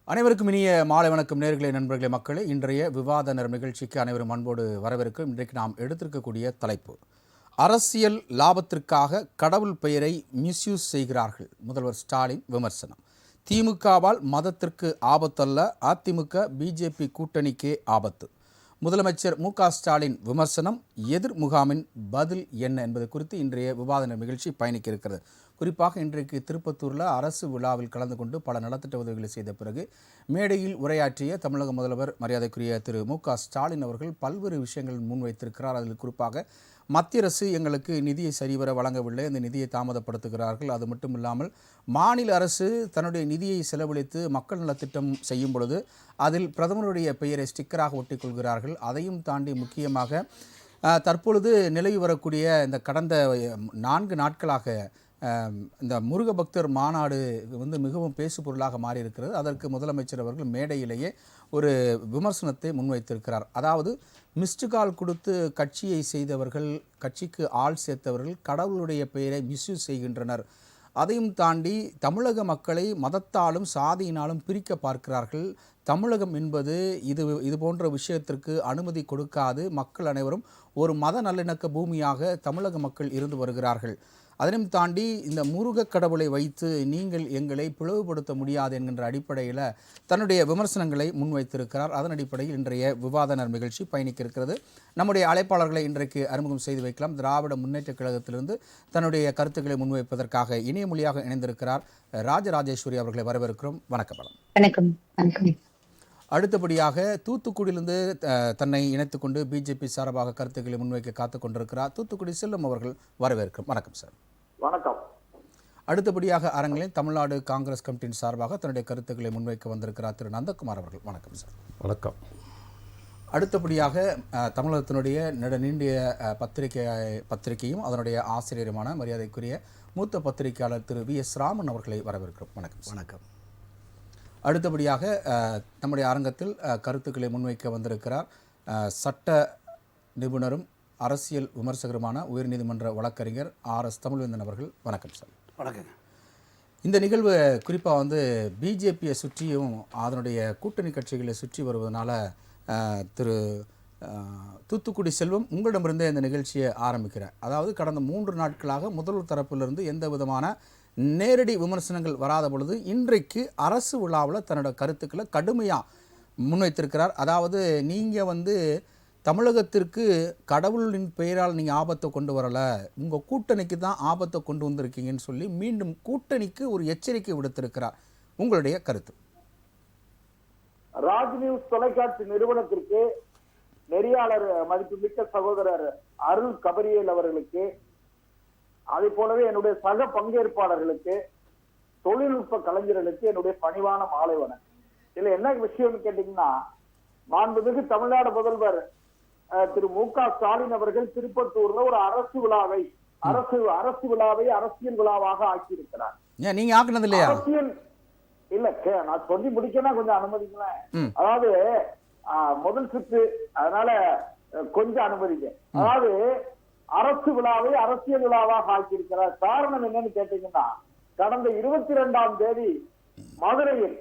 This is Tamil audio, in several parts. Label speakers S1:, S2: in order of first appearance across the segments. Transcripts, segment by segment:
S1: அனைவருக்கும் இனிய மாலை வணக்கம் நேயர்களே, நண்பர்களே, மக்களே. இன்றைய விவாத நேரம் நிகழ்ச்சிக்கு அனைவரும் அன்போடு வரவேற்கும். இன்றைக்கு நாம் எடுத்திருக்கக்கூடிய தலைப்பு, அரசியல் லாபத்திற்காக கடவுள் பெயரை மிஸ்யூஸ் செய்கிறார்கள், முதல்வர் ஸ்டாலின் விமர்சனம். திமுகவால் மதத்திற்கு ஆபத்தல்ல, அதிமுக பிஜேபி கூட்டணிக்கே ஆபத்து. முதலமைச்சர் மு.க. ஸ்டாலின் விமர்சனம். எதிர் முகாமின் பதில் என்ன என்பது குறித்து இன்றைய விவாத நிகழ்ச்சி பயணிக்க இருக்கிறது. குறிப்பாக இன்றைக்கு திருப்பத்தூரில் அரசு விழாவில் கலந்து கொண்டு பல நலத்திட்ட உதவிகளை செய்த பிறகு மேடையில் உரையாற்றிய தமிழக முதல்வர் மரியாதைக்குரிய திரு மு.க. ஸ்டாலின் அவர்கள் பல்வேறு விஷயங்கள் முன்வைத்திருக்கிறார். அதில் குறிப்பாக மத்திய அரசு எங்களுக்கு நிதியை சரிவர வழங்கவில்லை, அந்த நிதியை தாமதப்படுத்துகிறார்கள். அது மட்டும் இல்லாமல் மாநில அரசு தன்னுடைய நிதியை செலவழித்து மக்கள் நலத்திட்டம் செய்யும் பொழுது அதில் பிரதமருடைய பெயரை ஸ்டிக்கராக ஒட்டிக்கொள்கிறார்கள். அதையும் தாண்டி முக்கியமாக தற்பொழுது நிலவி வரக்கூடிய இந்த கடந்த 4 நாட்களாக இந்த முருக பக்தர் மாநாடு மிகவும் பேசு பொருளாக மாறியிருக்கிறது. அதற்கு முதலமைச்சர் அவர்கள் மேடையிலேயே ஒரு விமர்சனத்தை முன்வைத்திருக்கிறார். அதாவது மிஸ்டு கால் கொடுத்து கட்சியை செய்தவர்கள், கட்சிக்கு ஆள் சேர்த்தவர்கள் கடவுளுடைய பெயரை மிஸ்யூஸ் செய்கின்றனர். அதையும் தாண்டி தமிழக மக்களை மதத்தாலும் சாதியினாலும் பிரிக்க பார்க்கிறார்கள். தமிழகம் என்பது இது போன்ற விஷயத்திற்கு அனுமதி கொடுக்காது. மக்கள் அனைவரும் ஒரு மத நல்லிணக்க பூமியாக தமிழக மக்கள் இருந்து வருகிறார்கள். அதனையும் தாண்டி இந்த முருக கடவுளை வைத்து நீங்கள் எங்களை பிளவுபடுத்த முடியாது என்கின்ற அடிப்படையில் தன்னுடைய விமர்சனங்களை முன்வைத்திருக்கிறார். அதன் அடிப்படையில் இன்றைய விவாத நிகழ்ச்சி பயணிக்க இருக்கிறது. நம்முடைய அழைப்பாளர்களை இன்றைக்கு அறிமுகம் செய்து வைக்கலாம். திராவிட முன்னேற்ற கழகத்திலிருந்து தன்னுடைய கருத்துக்களை முன்வைப்பதற்காக இணைய மொழியாக இணைந்திருக்கிறார் ராஜராஜேஸ்வரி அவர்களை வரவேற்கிறோம். வணக்கம்.
S2: வணக்கம்.
S1: அடுத்தபடியாக தூத்துக்குடியிலிருந்து தன்னை இணைத்துக் கொண்டு பிஜேபி சார்பாக கருத்துக்களை முன்வைக்க காத்துக் கொண்டிருக்கிறார் தூத்துக்குடி செல்லும் அவர்கள் வரவேற்கிறோம். வணக்கம் சார்.
S3: வணக்கம்.
S1: அடுத்தபடியாக அரங்கில் தமிழ்நாடு காங்கிரஸ் கமிட்டியின் சார்பாக தன்னுடைய கருத்துக்களை முன்வைக்க வந்திருக்கிறார் திரு நந்தகுமார் அவர்கள். வணக்கம் சார்.
S4: வணக்கம்.
S1: அடுத்தபடியாக தமிழகத்தினுடைய நீண்டிய பத்திரிகையும் அதனுடைய ஆசிரியருமான மரியாதைக்குரிய மூத்த பத்திரிகையாளர் திரு வி.எஸ். ராமன் அவர்களை வரவேற்கிறோம். வணக்கம்.
S4: வணக்கம்.
S1: அடுத்தபடியாக நம்முடைய அரங்கத்தில் கருத்துக்களை முன்வைக்க வந்திருக்கிறார் சட்ட நிபுணரும் அரசியல் விமர்சகருமான உயர்நீதிமன்ற வழக்கறிஞர் ஆர்.எஸ். தமிழ்வேந்தன் அவர்கள். வணக்கம் சார்.
S4: வணக்கம்.
S1: இந்த நிகழ்வு குறிப்பாக பிஜேபியை சுற்றியும் அதனுடைய கூட்டணி கட்சிகளை சுற்றி வருவதனால திரு தூத்துக்குடி செல்வம் உங்களிடமிருந்தே இந்த நிகழ்ச்சியை ஆரம்பிக்கிறேன். அதாவது கடந்த 3 நாட்களாக முதல்வர் தரப்பிலிருந்து எந்த விதமான நேரடி விமர்சனங்கள் வராத பொழுது இன்றைக்கு அரசு விழாவில் தன்னோட கருத்துக்களை கடுமையாக முன்வைத்திருக்கிறார். அதாவது நீங்கள் தமிழகத்திற்கு கடவுளின் பெயரால் நீங்கள் ஆபத்தை கொண்டு வரலை, உங்கள் கூட்டணிக்கு தான் ஆபத்தை கொண்டு வந்திருக்கீங்கன்னு சொல்லி மீண்டும் கூட்டணிக்கு ஒரு எச்சரிக்கை விடுத்திருக்கிறார். உங்களுடைய கருத்து?
S3: ராஜ் நியூஸ் தொலைக்காட்சி நிறுவனத்திற்கு நெறியாளர் மதிப்புமிக்க சகோதரர் அருள் கபரியல் அவர்களுக்கு, அதே போலவே என்னுடைய சக பங்கேற்பாளர்களுக்கு, தொழில்நுட்ப கலைஞர்களுக்கு என்னுடைய பணிவான மாலை வணக்கம். இதுல என்ன விஷயம்னு கேட்டீங்கன்னா, மாண்புமிகு தமிழ்நாடு முதல்வர் திரு மு.க. ஸ்டாலின் அவர்கள் திருப்பத்தூர்ல ஒரு அரசு விழாவை அரசியல் விழாவாக ஆக்கியிருக்கிறார்.
S1: நீங்க ஆக்குனது இல்லையா?
S3: அரசியல் இல்ல, நான் சொல்லி முடிக்கணும், கொஞ்சம் அனுமதிங்களேன். அதாவது முதல் சுற்று, அதனால கொஞ்சம் அனுமதிங்க. அதாவது அரசு விழாவை அரசியல் விழாவாக ஆக்கியிருக்கிறார். காரணம் என்னன்னு கேட்டீங்கன்னா, கடந்த 22ஆம் தேதி மதுரையில்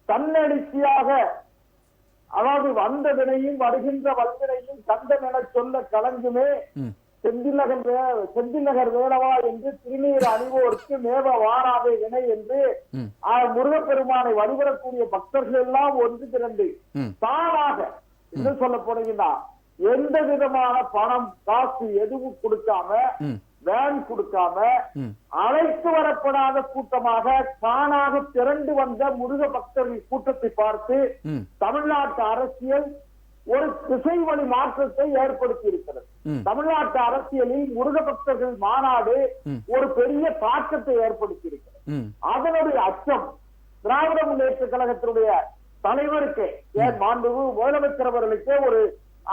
S3: தன்னெழுச்சியாக, அதாவது வந்த வினையும் வருகின்ற வல்வினையும் கண்டம் என சொல்ல கலங்குமே செந்தில்நகர் வேளவா என்று திருநீர் அணிவோருக்கு மேவ வாராதே வினை என்று முருகப்பெருமானை வழிபடக்கூடிய பக்தர்கள் எல்லாம் ஒன்று திரண்டு தானாக என்ன சொல்ல போனீங்கன்னா, எந்த விதமான பணம் காசு எதுவும் கொடுக்காம, வேன் கொடுக்காம, அழைத்து வரப்படாத கூட்டமாக தானாக திரண்டு வந்த முருக பக்தர்கள் கூட்டத்தை பார்த்து தமிழ்நாட்டு அரசியல் ஒரு திசை வழி மாற்றத்தை ஏற்படுத்தி இருக்கிறது. தமிழ்நாட்டு அரசியலில் முருக பக்தர்கள் மாநாடு ஒரு பெரிய தாக்கத்தை ஏற்படுத்தி இருக்கிறது. அதனுடைய அச்சம் திராவிட முன்னேற்ற கழகத்தினுடைய தலைவருக்கு, மாண்புமிகு முதலமைச்சர் அவர்களுக்கு ஒரு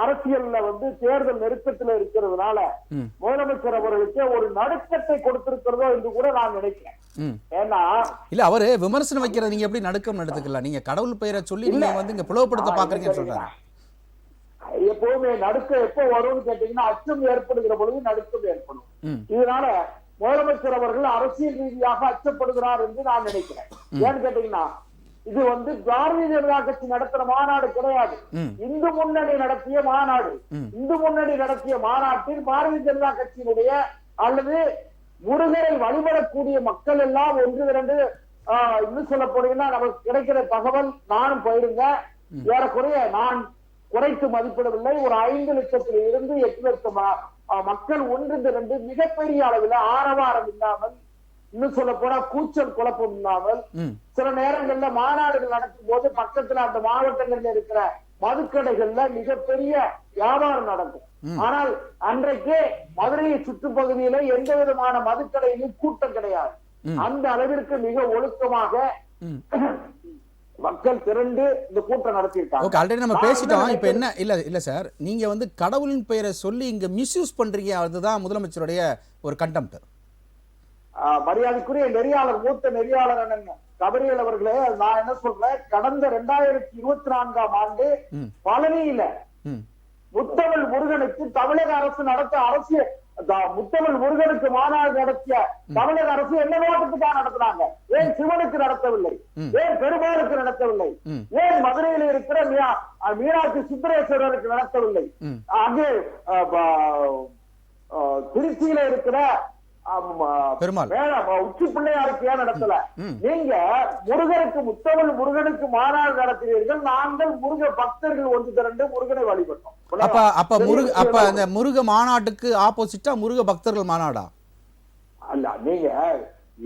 S3: அரசியல்ல தேர்தல் நெருக்கத்தில் இருக்கிறதுனால முதலமைச்சர் அவர்களுக்கு ஒரு நடுக்கத்தை கொடுத்திருக்கிறதோ என்று கூட நான் நினைக்கிறேன். ஏன்னா
S1: இல்ல, அவரு விமர்சனம் வைக்கிறது நீங்க எப்படி நடுக்கம் எடுத்துக்கலாம்? நீங்க கடவுள் பெயரை சொல்லி நீங்க இங்க பிளவுபடுத்த பாக்குறீங்கன்னு சொல்றாங்க.
S3: எப்பவுமே நடுக்கம் எப்போ வரும்னு கேட்டீங்கன்னா, அச்சம் ஏற்படுகிற பொழுது நடுக்கம் ஏற்படும். இதனால முதலமைச்சர் அவர்கள் அரசியல் ரீதியாக அச்சப்படுகிறார் என்று நான் நினைக்கிறேன். ஏன்னு கேட்டீங்கன்னா, இது பாரதிய ஜனதா கட்சி நடத்துற மாநாடு கிடையாது. இந்து முன்னணி நடத்திய மாநாடு. இந்து முன்னணி நடத்திய மாநாட்டில் பாரதிய ஜனதா கட்சியினுடைய அல்லது முருகரை வழிபடக்கூடிய மக்கள் எல்லாம் ஒன்று இரண்டு இன்னும் சொல்ல போனீங்கன்னா நமக்கு கிடைக்கிற தகவல், நானும் போயிருங்க, ஏறக்குறைய நான் குறைத்து மதிப்பிடவில்லை, ஒரு 5 லட்சத்தில் இருந்து 8 லட்சம் மக்கள் ஒன்று இரண்டு மிகப்பெரிய அளவில் ஆரவாரம் இல்லாமல், இன்னும் சொல்ல போனா கூச்சல் குழப்பம் இல்லாமல், சில நேரங்கள்ல மாநாடுகள் நடக்கும் போது பக்கத்துல அந்த மாவட்டங்கள்ல இருக்கிற மதுக்கடைகள்ல மிகப்பெரிய வியாபாரம் நடக்கும். ஆனால் அன்றைக்கு மதுரையை சுற்றுப்பகுதியில எந்த விதமான மதுக்கடையிலும் கூட்டம் கிடையாது. அந்த அளவிற்கு மிக ஒழுக்கமாக மக்கள் திரண்டு இந்த கூட்டம் நடத்தியிருக்காங்க.
S1: ஓகே, ஆல்ரெடி நம்ம பேசிட்டோம். இப்ப என்ன இல்ல சார், நீங்க கடவுளின் பெயரை சொல்லி இங்க மிஸ்யூஸ் பண்றீங்க, அதுதான் முதலமைச்சருடைய ஒரு கண்டெம்ட்.
S3: மரியாதைக்குரிய நெறியாளர், மூத்த நெறியாளர் அண்ணன் கபரியல் அவர்களே, நான் என்ன சொல்றேன், கடந்த 2024ஆம் ஆண்டு பழனியில முத்தமிழ் முருகனுக்கு தமிழக அரசு நடத்த அரசியல் முத்தமிழ் முருகனுக்கு மாநாடு நடத்திய தமிழக அரசு என்ன நோக்கத்துக்காக நடத்தினாங்க? ஏன் சிவனுக்கு நடத்தவில்லை? ஏன் பெருமாளுக்கு நடத்தவில்லை? ஏன் மதுரையில் இருக்கிற மீனாட்சி சுந்தரேஸ்வரருக்கு நடத்தவில்லை? அங்கே திருச்சியில இருக்கிற உச்சி பிள்ளையாருக்கு ஏன் நடத்தல? நீங்க முருகனுக்கு முத்தமிழ் முருகனுக்கு மாநாடு நடத்துகிறீர்கள், நாங்கள் முருக பக்தர்கள் ஒன்று திரண்டு முருகனை வழிபட்டோம்.
S1: அப்ப அந்த முருக மாநாட்டுக்கு ஆப்போசிட்டா முருக பக்தர்கள் மாநாடா?
S3: அல்ல, நீங்க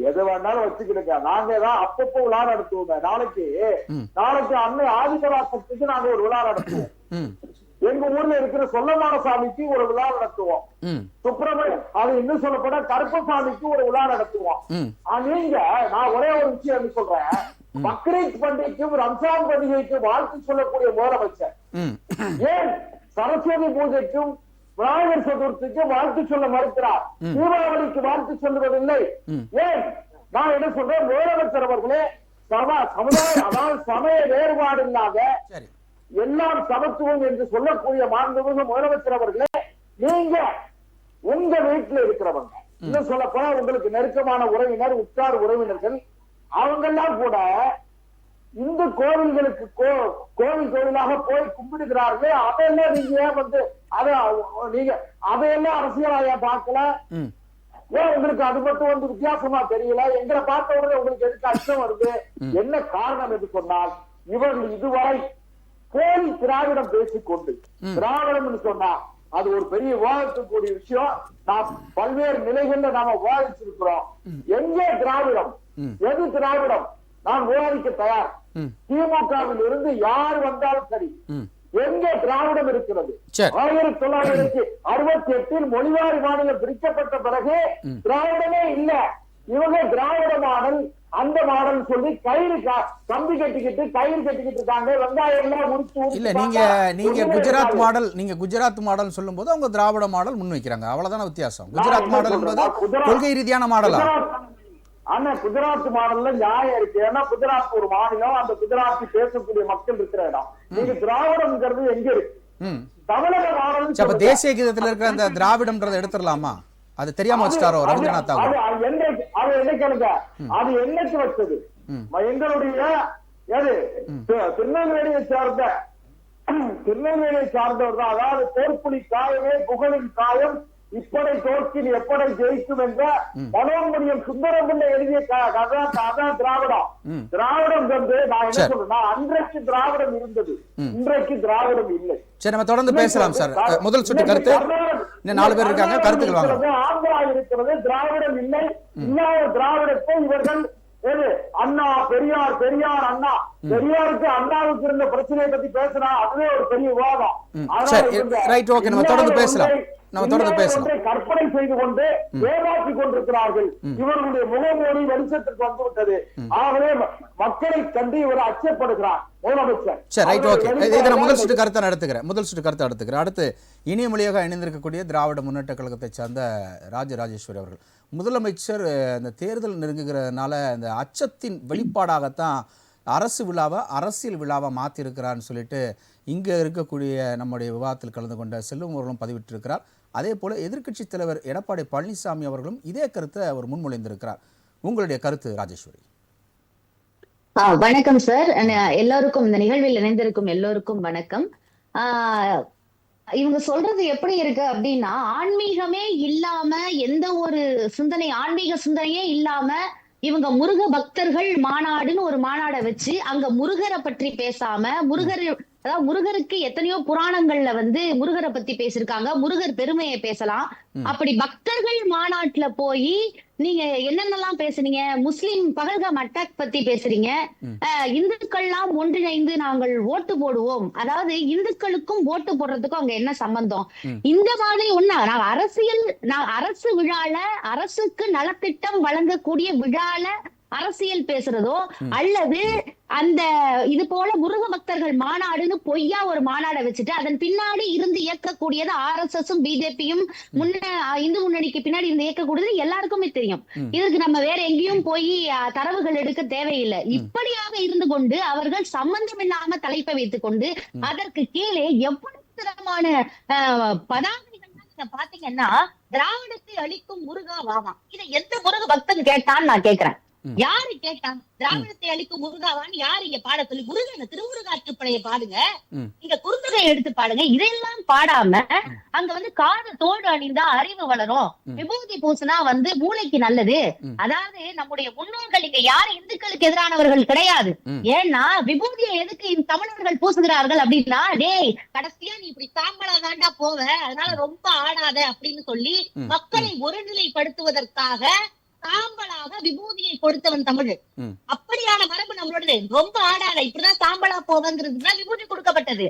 S3: எது வேணாலும் வச்சுக்கிடுங்க, நாங்க தான் அப்பப்போ விழா நடத்துவோங்க. நாளைக்கு அன்னை ஆதிபராசக்திக்கு நாங்க ஒரு விழா நடத்துவோம். எங்க ஊர்ல இருக்கிற சொல்லமான சாமிக்கு ஒரு விழா நடத்துவோம். சுப்பிரமணியம், அது இன்னும் சொல்லப்பட கருப்பசாமிக்கு ஒரு விழா நடத்துவோம். நீங்க நான் ஒரே ஒரு விஷயம் சொல்றேன், பக்ரீத் பண்டிகைக்கும் ரம்ஜான் பண்டிகைக்கும் வாழ்த்து சொல்லக்கூடிய முதலமைச்சர் ஏன் சரஸ்வதி பூஜைக்கும் விநாயகர் சதுர்த்திக்கு வாழ்த்து சொல்ல மறுக்கிறார்? தீபாவளிக்கு வாழ்த்து சொல்லுவதில்லை ஏன்? நான் என்ன சொல்றேன், முதலமைச்சர் அவர்களே, சமுதாயம், அதாவது சமய வேறுபாடு இல்லாத எல்லாம் சமத்துவம் என்று சொல்லக்கூடிய மாண்புமிகு முதலமைச்சர் அவர்களே, நீங்க உங்க வீட்டுல இருக்கிறவங்க, இன்னும் சொல்ல போனா உங்களுக்கு நெருக்கமான உறவினர், உற்றார் உறவினர்கள், அவங்கெல்லாம் கூட இந்து கோவில்களுக்கு கோவில் கோவிலாக போய் கும்பிடுகிறார்கள். அதையெல்லாம் நீங்க நீங்க அதையெல்லாம் அரசியலாக பார்க்கல. ஏன் உங்களுக்கு அது மட்டும் வித்தியாசமா தெரியல? எங்களை பார்த்த உடனே உங்களுக்கு எதுக்கு அச்சம் வருது? என்ன காரணம் என்று சொன்னால், இவர்கள் இதுவரை போலி திராவிடம் பேசிக்கொண்டு, திராவிடம் சொன்னா அது ஒரு பெரிய விவாதிக்கக்கூடிய விஷயம். நாம் பல்வேறு நிலைகள்ல நாம விவாதிச்சிருக்கிறோம். எங்கே திராவிடம், எது திராவிடம், நான் விவாதிக்க தயார். திமுகவில் இருந்து யார் வந்தாலும் சரி, எங்கே திராவிடம் இருக்கிறது? 1968 மொழிவாரி மாநிலம் பிரிக்கப்பட்ட பிறகு திராவிடமே இல்ல. இவங்க திராவிட மாடல், அந்த மாடல் சொல்லி கயிறு கம்பி கட்டிக்கிட்டு கயிறு கட்டிக்கிட்டு இருக்காங்க. வெங்காயம் எல்லாம் முடிச்சு
S1: இல்ல. நீங்க குஜராத் மாடல் சொல்லும் போது அவங்க திராவிட மாடல் முன்வைக்கிறாங்க, அவ்வளவுதான வித்தியாசம். குஜராத் மாடல் என்பது கொள்கை ரீதியான மாடலா?
S3: ஆனா குஜராத் மாடல்ல நியாயம் இருக்கு. ஏன்னா குஜராத் ஒரு மாநிலம், அந்த குஜராத்தி பேசக்கூடிய மக்கள் இருக்கிற இடம். நீங்க திராவிடம்ங்கிறது எங்க இருக்கு? தமிழக மாடல்.
S1: தேசிய கீதத்துல இருக்கிற அந்த திராவிடம்ன்றதை எடுத்துடலாமா? அது தெரியாம வச்சுட்டாரோ ரவீந்திரநாத் தாகூர்?
S3: அது என்னைக்கு அது என்னைக்கு வச்சது? எங்களுடைய திருநெல்வேலியை சார்ந்தவர் தான். அதாவது போர்ப்புலி காயமே புகழின் காயம், இப்படை தோற்கில் எப்படை ஜெயிக்கும் என்ற மனோன்மணியம் சுந்தரம்பிள்ளை எழுதிய அதான் திராவிடம். திராவிடம் நான் என்ன சொல்றேன், அன்றைக்கு திராவிடம் இருந்தது, இன்றைக்கு திராவிடம் இல்லை.
S1: சரி, நம்ம தொடர்ந்து பேசலாம் சார். முதல் சுற்று கருத்து. இன்னும் 4 பேர் இருக்காங்க, கருத்துக்கள் வாங்க.
S3: ஆந்திரா இருக்கிறது, திராவிடம் இல்லை. இல்லாத திராவிடத்தை இவர்கள் அண்ணா பெரியார், பெரியார் அண்ணா, பெரியாருக்கு அண்ணாவுக்கு இருந்த பிரச்சனையை பத்தி பேசினா அதுவே ஒரு பெரிய விவாதம்.
S1: நம்ம தொடர்ந்து பேசலாம்.
S3: கற்பனை செய்து கொண்டு ஏமாற்றிக் கொண்டிருக்கிறார்கள். இவர்களுடைய முகமூடி வெளிச்சத்திற்கு வந்துவிட்டது. ஆகவே மக்களை கண்டு இவர் அச்சப்படுகிறார் முதலமைச்சர்.
S1: முதல் சுற்று கருத்தை நடத்துகிறேன். அடுத்து இனிய மொழியாக இணைந்திருக்கக்கூடிய திராவிட முன்னேற்ற கழகத்தை சார்ந்த ராஜராஜேஸ்வரி அவர்கள், முதலமைச்சர் இந்த தேர்தல் நெருங்குகிறதுனால இந்த அச்சத்தின் வெளிப்பாடாகத்தான் அரசு விழாவை அரசியல் விழாவை மாற்றிருக்கிறான்னு சொல்லிட்டு இங்கே இருக்கக்கூடிய நம்முடைய விவாதத்தில் கலந்து கொண்ட செல்வம் அவர்களும் பதிவிட்டிருக்கிறார். அதே போல் எதிர்க்கட்சி தலைவர் எடப்பாடி பழனிசாமி அவர்களும் இதே கருத்தை அவர் முன்மொழிந்திருக்கிறார். உங்களுடைய கருத்து ராஜேஸ்வரி?
S2: வணக்கம் சார். எல்லோருக்கும் இந்த நிகழ்வில் இணைந்திருக்கும் எல்லோருக்கும் வணக்கம். ஆஹ் இவங்க சொல்றது எப்படி இருக்கு அப்படின்னா, ஆன்மீகமே இல்லாம எந்த ஒரு ஆன்மீக சிந்தனையே இல்லாம இவங்க முருக பக்தர்கள் மாநாடுன்னு ஒரு மாநாடை வச்சு அங்க முருகரை பற்றி பேசாம, அதாவது முருகருக்கு எத்தனையோ புராணங்கள்ல முருகரை பத்தி பேசிருக்காங்க, முருகர் பெருமையை பேசலாம். அப்படி பக்தர்கள் மாநாட்டுல போய் நீங்க என்னென்னலாம் பேசுறீங்க? முஸ்லிம் பகல்காம் அட்டாக் பத்தி பேசுறீங்க. இந்துக்கள்லாம் ஒன்றிணைந்து நாங்கள் ஓட்டு போடுவோம். அதாவது இந்துக்களுக்கும் ஓட்டு போடுறதுக்கும் அங்க என்ன சம்பந்தம்? இந்த மாதிரி அரசு விழால, அரசுக்கு நலத்திட்டம் வழங்கக்கூடிய விழால அரசியல் பேசுறதோ, அல்லது அந்த இது போல முருக பக்தர்கள் மாநாடுன்னு பொய்யா ஒரு மாநாடை வச்சுட்டு அதன் பின்னாடி இருந்து இயக்கக்கூடியது RSSம் பிஜேபியும் இந்து முன்னணிக்கு பின்னாடி இருந்து இயக்கக்கூடியது எல்லாருக்குமே தெரியும். இதுக்கு நம்ம வேற எங்கேயும் போய் தரவுகள் எடுக்க தேவையில்லை. இப்படியாக இருந்து கொண்டு அவர்கள் சம்பந்தம் இல்லாம தலைப்பை வைத்துக் கொண்டு அதற்கு கீழே எவ்வளவு தரமான பதாகைகள் பாத்தீங்கன்னா, திராவிடத்தை அளிக்கும் முருகா வாவா, இதை எந்த முருக பக்தன் கேட்டான்னு நான் கேக்குறேன். யாரு கேட்டா? திராவிடத்தை அளிக்கும் முருகாவான்னு யாரு இங்க பாட சொல்லி? முருகன் திருமுருகாற்றுப்படையை பாடுங்க, இங்க குறுந்தகை எடுத்து பாடுங்க. இதையெல்லாம் பாடாம அங்க காது தோடு அணிந்தா அறிவு வளரும், விபூதி பூசினா மூளைக்கு நல்லது. அதாவது நம்முடைய முன்னோர்கள் இங்க யாரு இந்துக்களுக்கு எதிரானவர்கள் கிடையாது. ஏன்னா விபூதியை எதுக்கு தமிழர்கள் பூசுகிறார்கள் அப்படின்னா, டேய் கடைசியா நீ இப்படி சாம்பலா தாண்டா போவ, அதனால ரொம்ப ஆடாத அப்படின்னு சொல்லி மக்களை ஒருநிலைப்படுத்துவதற்காக சாம்பலாக விபூதியை கொடுத்தவன் தமிழ். அப்படியான மரபு நம்மளோட. ரொம்ப ஆடாத, இப்படிதான் சாம்பலா போவங்கிறதுதான் விபூதி கொடுக்கப்பட்டது.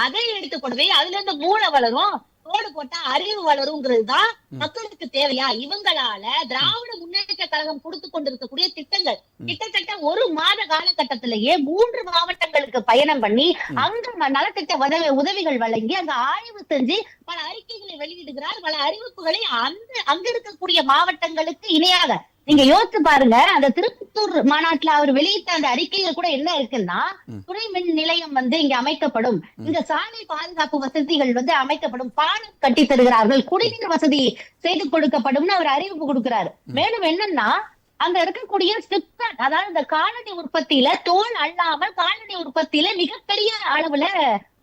S2: அதை எடுத்து கொண்டு போய் அதுல இருந்து மூளை வளரும், தோடு போட்டா அறிவு வளருங்கிறதுதான் மக்களுக்கு தேவையா? இவங்களால திராவிட முன்னேற்ற கழகம் கொடுத்து கொண்டிருக்கக்கூடிய திட்டங்கள் கிட்டத்தட்ட ஒரு மாத காலகட்டத்திலேயே 3 மாவட்டங்களுக்கு பயணம் பண்ணி அங்க நலத்திட்ட உதவிகள் வழங்கி அங்க ஆய்வு செஞ்சு பல அறிக்கைகளை வெளியிடுகிறார். பல அறிவிப்புகளை அங்க இருக்கக்கூடிய மாவட்டங்களுக்கு இணையாக நீங்க யோசிச்சு பாருங்க. அந்த திருப்பத்தூர் மாநாட்டுல அவர் வெளியிட்ட அந்த அறிக்கையில கூட என்ன இருக்குன்னா, துணை மின் நிலையம் இங்க அமைக்கப்படும், இங்க சாலை பாதுகாப்பு வசதிகள் அமைக்கப்படும், பாலம் கட்டி தருகிறார்கள், குடிநீர் வசதி செய்து கொடுக்கப்படும் அவர் அறிவிப்பு கொடுக்கிறாரு. மேலும் என்னன்னா, அங்க இருக்கக்கூடிய சிப்காட், அதாவது இந்த காலனி உற்பத்தியில தோல் அல்லாமல் காலனி உற்பத்தியில மிகப்பெரிய அளவுல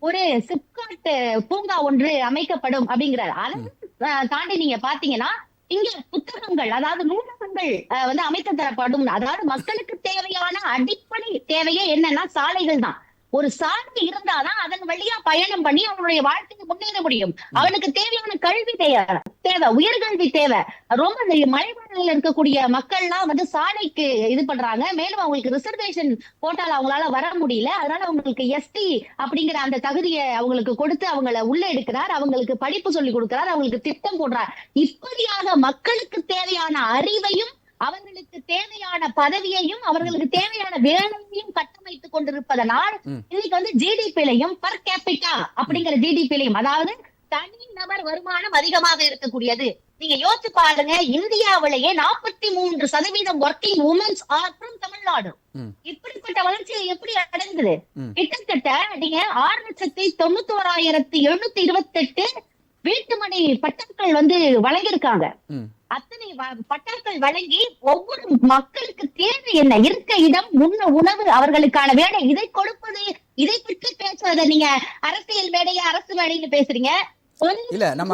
S2: ஒரு சிப்காட் பூங்கா ஒன்று அமைக்கப்படும் அப்படிங்கிறார். அதை தாண்டி நீங்க பாத்தீங்கன்னா, இங்க புத்தகங்கள், அதாவது நூலகங்கள் அமைத்து தரப்படும். அதாவது மக்களுக்கு தேவையான அடிப்படை தேவையே என்னன்னா சாலைகள் தான். ஒரு சாலை இருந்தாதான் அதன் வழியா பயணம் பண்ணி அவனுடைய வாழ்க்கையை முன்னேற முடியும். அவனுக்கு தேவையான கல்வி தேவை, உயர்கல்வி தேவை. ரொம்ப மலைவாழ்ல இருக்கக்கூடிய மக்கள்லாம் சாலைக்கு இது பண்றாங்க. மேலும் அவங்களுக்கு ரிசர்வேஷன் போட்டால் அவங்களால வர முடியல. அதனால அவங்களுக்கு ST அப்படிங்கிற அந்த தகுதியை அவங்களுக்கு கொடுத்து அவங்கள உள்ள எடுக்கிறார், அவங்களுக்கு படிப்பு சொல்லி கொடுக்கிறார், அவங்களுக்கு திட்டம் போடுறார். இப்படியாக மக்களுக்கு தேவையான அறிவையும் அவர்களுக்கு தேவையான பதவியையும் அவர்களுக்கு தேவையான வேலையையும் கட்டமைத்துக் கொண்டிருப்பதனால் இன்னைக்கு GDP-லையும் பர் கேபிட்டா அப்படிங்கிற GDP-லையும், அதாவது தனி நபர் வருமானம் அதிகமாக இருக்கக்கூடியது. நீங்க யோசிச்சு பாருங்க, இந்தியாவிலேயே 43% working womens are from Tamil Nadu. இப்படிப்பட்ட வளர்ச்சியை எப்படி அடைந்தது? கிட்டத்தட்ட நீங்க 6,91,728 வீட்டுமனை பட்டாக்கள் வழங்கியிருக்காங்க. அத்தனை பட்டாக்கள் வழங்கி ஒவ்வொரு மக்களுக்கு தேவை என்ன? இருக்க இடம், உணவு, அவர்களுக்கான வேலை, இதை கொடுப்பது, இதை பற்றி பேசுறத நீங்க அரசியல் மேடையா அரசு மேடைன்னு பேசுறீங்க.
S1: இல்ல நம்ம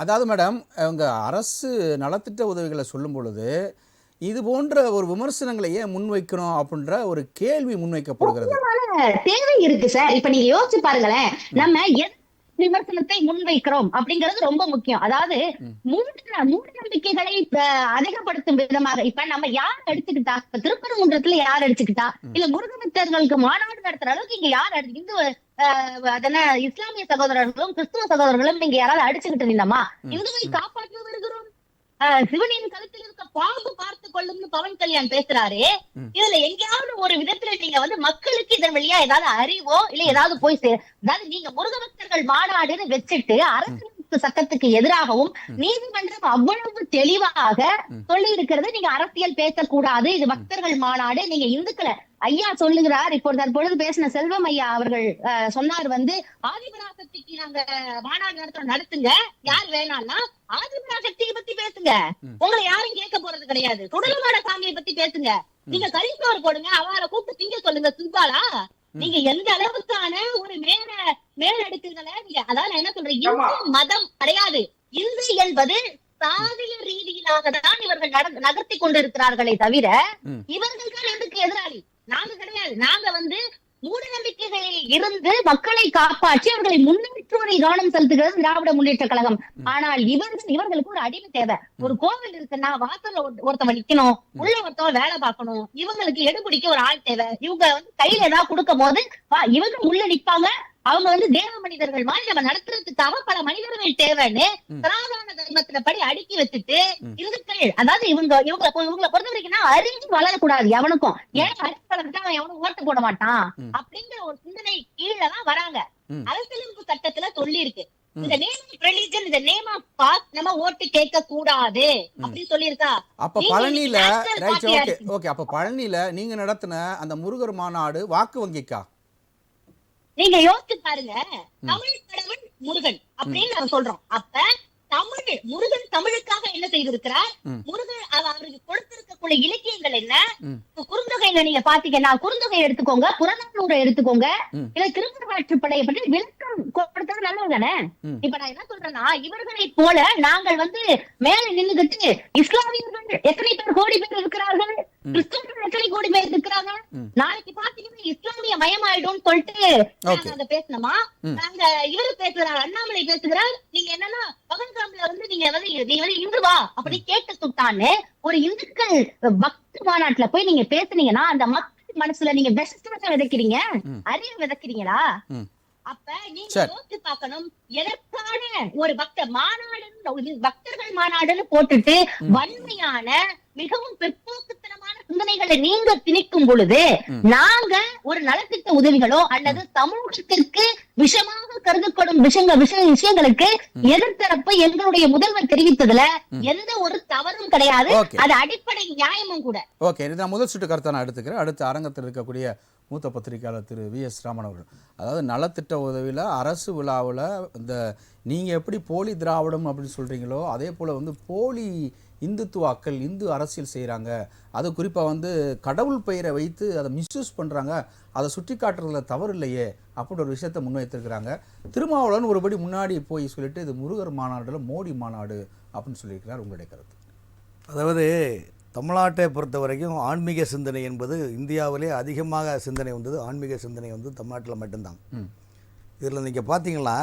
S1: அதாவது மேடம், அவங்க அரசு நலத்திட்ட உதவிகளை சொல்லும் பொழுது இது போன்ற ஒரு விமர்சனங்களை ஏன் முன்வைக்கணும் அப்படின்ற ஒரு கேள்வி முன்வைக்கப்படுகிறது.
S2: தேவை இருக்கு சார். இப்ப நீங்க யோசிச்சு பாருங்களேன், நம்ம விமர்சனத்தை முன்வைக்கிறோம் அப்படிங்கிறது ரொம்ப முக்கியம். அதாவது மூட நம்பிக்கைகளை அதிகப்படுத்தும் விதமாக இப்ப நம்ம யார் எடுத்துக்கிட்டா, இப்ப திருப்பரங்குன்றத்துல யார் எடுத்துக்கிட்டா, இல்ல முருகபக்தர்களுக்கு மாநாடு நடத்துற அளவுக்கு இங்க யார் இந்து இஸ்லாமிய சகோதரர்களும் கிறிஸ்துவ சகோதரர்களும் இங்க யாராவது அடிச்சுக்கிட்டு இருந்தோமா? இந்துவை காப்பாற்ற வருகிறோம், சிவனின் கழுத்தில் இருக்க பாம்பு பார்த்து கொள்ளும்னு பவன் கல்யாண் பேசுறாரு. இதுல எங்கேயாவது ஒரு விதத்துல நீங்க மக்களுக்கு இதன் வழியா ஏதாவது அறிவோ இல்ல ஏதாவது போய் அதாவது நீங்க முருகபக்தர்கள் மாநாடுன்னு வச்சுட்டு அரசியல் சட்டத்துக்கு எதிராகவும் நீதிமன்றம் அவ்வளவு தெளிவாக சொல்லி இருக்கிறது. நீங்க அரசியல் பேசக்கூடாது, இது பக்தர்கள் மாநாடு, நீங்க இந்துக்களை ஐயா சொல்லுகிறார். இப்போ தற்பொழுது பேசின செல்வம் ஐயா அவர்கள் சொன்னார், ஆதிபராசக்திக்கு நாங்க மாநாடு நடத்துங்க, யார் வேணாம்னா ஆதிபராசக்தியை பத்தி பேசுங்க, உங்களை யாரும் கேட்க போறது கிடையாது. குடலமாட சாமியை பத்தி பேசுங்க, நீங்க கரிசோறு போடுங்க, அவளை கூப்பிட்டு திங்க சொல்லுங்க, சிம்பாலா? நீங்க எந்த அளவுக்கான ஒரு மேலடுக்குகளை நீங்க, அதாவது நான் என்ன சொல்றேன், இந்து மதம் கிடையாது. இந்து என்பது சாதிய ரீதியிலாக தான் இவர்கள் நகர்த்தி கொண்டிருக்கிறார்களே தவிர இவர்கள் தான் எதுக்கு எதிராளி. நாங்க கிடையாது. நாங்க மூட நம்பிக்கைகளில் இருந்து மக்களை காப்பாற்றி அவர்களை முன்னேற்றுவதில் கவனம் செலுத்துகிறது திராவிட முன்னேற்ற கழகம். ஆனால் இவர்களுக்கு ஒரு அடிமை தேவை. ஒரு கோவில் இருக்குன்னா வாசல்ல ஒருத்தவன் நிக்கணும், உள்ள ஒருத்தவன் வேலை பார்க்கணும், இவங்களுக்கு எடுபிடிக்க ஒரு ஆள் தேவை. இவங்க கையில ஏதாவது கொடுக்கும் போது இவங்க உள்ள நிப்பாங்க. அவங்க தேவ மனிதர்கள் மாதிரி நம்ம நடத்துறதுக்காக பல மனிதர்கள் தேவைன்னு சனாதன தர்மத்துல படி அடுக்கி வச்சுட்டு இந்துக்கள், அதாவது இவங்களை பொறுத்த வரைக்கும் அறிஞ்சு வளரக்கூடாது எவனுக்கும். ஏன் அறிஞ்சு வளர்ந்துட்டு அவன் எவனும் ஓட்டு போட மாட்டான் அப்படிங்கிற ஒரு சிந்தனை கீழதான் வராங்க. அரசியலமைப்பு சட்டத்துல சொல்லி இருக்கு, இந்த நேம் ஆஃப் ரிலிஜன், இந்த நேம் ஆஃப் காஸ்ட் நம்ம ஓட்டு கேட்க கூடாது அப்படின்னு சொல்லியிருக்கா.
S1: அப்ப பழனியில அப்ப பழனியில நீங்க நடத்தின அந்த முருகர் மாநாடு வாக்கு வங்கிக்கா?
S2: நீங்க யோசிச்சு பாருங்க, தமிழ் கடவுள் முருகன் அப்படின்னு நம்ம சொல்றோம். அப்ப முருகன் தமிழுக்காக என்ன செய்திருக்கிறார்? முருகன் அவருக்கு கொடுத்திருக்கக்கூடிய இலக்கியங்கள் என்ன? குறுந்தொகையில நீங்க பாத்தீங்கன்னா, குறுந்தொகையை எடுத்துக்கோங்க, புறநானூரை எடுத்துக்கோங்க, இல்ல திருமுருகாற்றுப்படையை பற்றி விளக்கம் கொடுத்தது நல்லது தானே. இப்ப நான் என்ன சொல்றேன்னா, இவர்களை போல நாங்கள் மேல நின்னுகிட்டு இஸ்லாமியர்கள் எத்தனை பேர் கோடி பேர் இருக்கிறார்கள், கிறிஸ்தவர்கள் எத்தனை கோடி பேர் இருக்கிறாங்க, நாளைக்கு பாத்தீங்கன்னா இஸ்லாமிய மயமாயிடும் சொல்லிட்டு நாங்க பேசணுமா? நாங்க இவரு பேசுறாரு, அண்ணாமலை பேசுகிறார், நீங்க என்னன்னா பகன்காம்ல நீங்க இந்துவா அப்படி கேட்டு சுட்டான்னு ஒரு இந்துக்கள் பக்தி மாநாட்டுல போய் நீங்க பேசுனீங்கன்னா அந்த மக்கள் மனசுல நீங்க விஷத்தை விதைக்கிறீங்க, அறிவு விதைக்கிறீங்களா? அப்ப நீங்க யோசிச்சு பார்க்கணும், எதற்கான ஒரு பக்தர்கள் மாநாடுன்னு போட்டுட்டு வன்மையான மிகவும் பிற்போக்குத்தனமான சிந்தனைகளை நீங்க திணிக்கும் பொழுது நாங்க ஒரு நலத்திட்ட உதவிகளோ அல்லது சமூகத்திற்கு விஷமாக கருதப்படும் விஷயங்களுக்கு எதிர்த்தரப்பு எங்களுடைய முதல்வர் தெரிவித்ததுல எந்த ஒரு தவறும் கிடையாது. அது அடிப்படை நியாயமும் கூட.
S1: ஓகே, நான் முதல் சுட்டு கருத்தை நான் எடுத்துக்கிறேன். அடுத்த அரங்கத்தில் இருக்கக்கூடிய மூத்த பத்திரிகையாளர் திரு VS ராமன் அவர்கள், அதாவது நலத்திட்ட உதவியில் அரசு விழாவில் இந்த நீங்கள் எப்படி போலி திராவிடம் அப்படின்னு சொல்கிறீங்களோ அதே போல் போலி இந்துத்துவாக்கள் இந்து அரசியல் செய்கிறாங்க, அது குறிப்பாக கடவுள் பெயரை வைத்து அதை மிஸ்யூஸ் பண்ணுறாங்க, அதை சுட்டி காட்டுறதுல தவறு இல்லையே அப்படின்ற ஒரு விஷயத்தை முன்வைத்திருக்கிறாங்க. திருமாவளவன் ஒருபடி முன்னாடி போய் சொல்லிட்டு இது முருகர் மாநாடுல மோடி மாநாடு அப்படின்னு சொல்லியிருக்கிறார். உங்களுடைய கருத்து?
S4: அதாவது தமிழ்நாட்டை பொறுத்த வரைக்கும் ஆன்மீக சிந்தனை என்பது இந்தியாவிலே அதிகமாக சிந்தனை வந்தது ஆன்மீக சிந்தனை தமிழ்நாட்டில் மட்டும்தான். இதில் நீங்கள் பார்த்தீங்கன்னா,